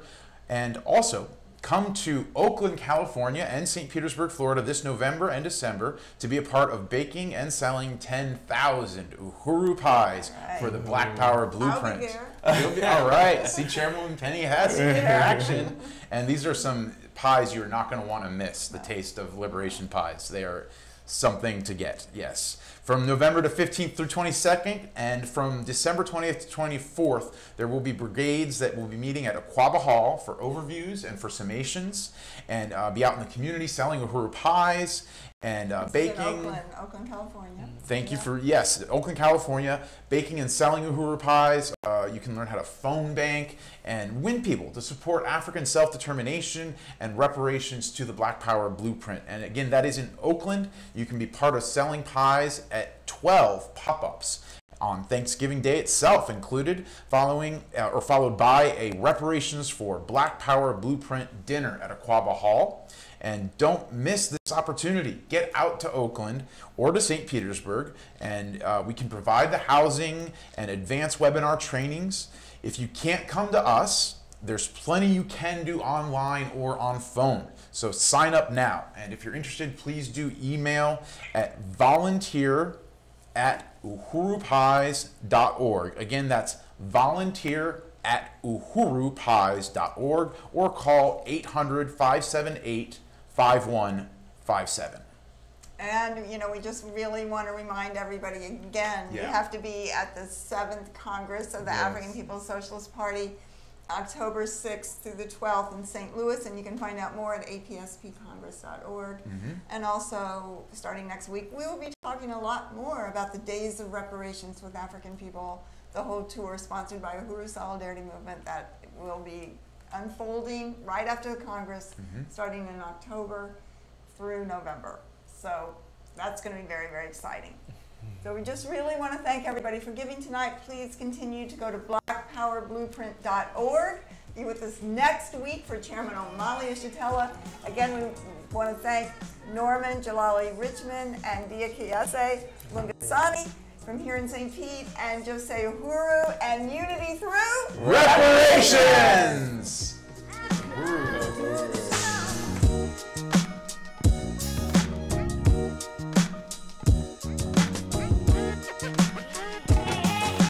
and also come to Oakland, California and St. Petersburg, Florida this November and December to be a part of baking and selling 10,000 Uhuru pies for the Black Power Blueprint. All right. See, Chairwoman Penny has action. And these are some pies you're not going to want to miss, the taste of liberation pies. They are something to get, yes. From November the 15th through 22nd, and from December 20th to 24th, there will be brigades that will be meeting at Aquaba Hall for overviews and for summations, and be out in the community selling uhuru pies and baking. In Oakland, California. Thank you for, yes, Oakland, California, baking and selling uhuru pies. You can learn how to phone bank and win people to support African self-determination and reparations to the Black Power blueprint. And again, that is in Oakland. You can be part of selling pies at 12 pop-ups on Thanksgiving Day itself, included, followed by a Reparations for Black Power blueprint dinner at Aquaba Hall. And don't miss this opportunity. Get out to Oakland or to St. Petersburg, and we can provide the housing and advanced webinar trainings. If you can't come to us, there's plenty you can do online or on phone. So sign up now. And if you're interested, please do email at volunteer@uhurupies.org. Again, that's volunteer@uhurupies.org, or call 800-578-5157. And, you know, we just really want to remind everybody again, you have to be at the 7th Congress of the African People's Socialist Party, October 6th through the 12th in St. Louis, and you can find out more at apspcongress.org. And also, starting next week, we will be talking a lot more about the Days of Reparations with African People, the whole tour sponsored by Uhuru Solidarity Movement that will be unfolding right after the Congress, starting in October through November. So that's going to be very, very exciting. So we just really want to thank everybody for giving tonight. Please continue to go to blackpowerblueprint.org. Be with us next week for Chairman Omali Ishitela. Again, we want to thank Norman, Jalali, Richmond, and Dia Kiase Lungasani from here in St. Pete, and Jose Uhuru, and unity through Reparations! Uhuru.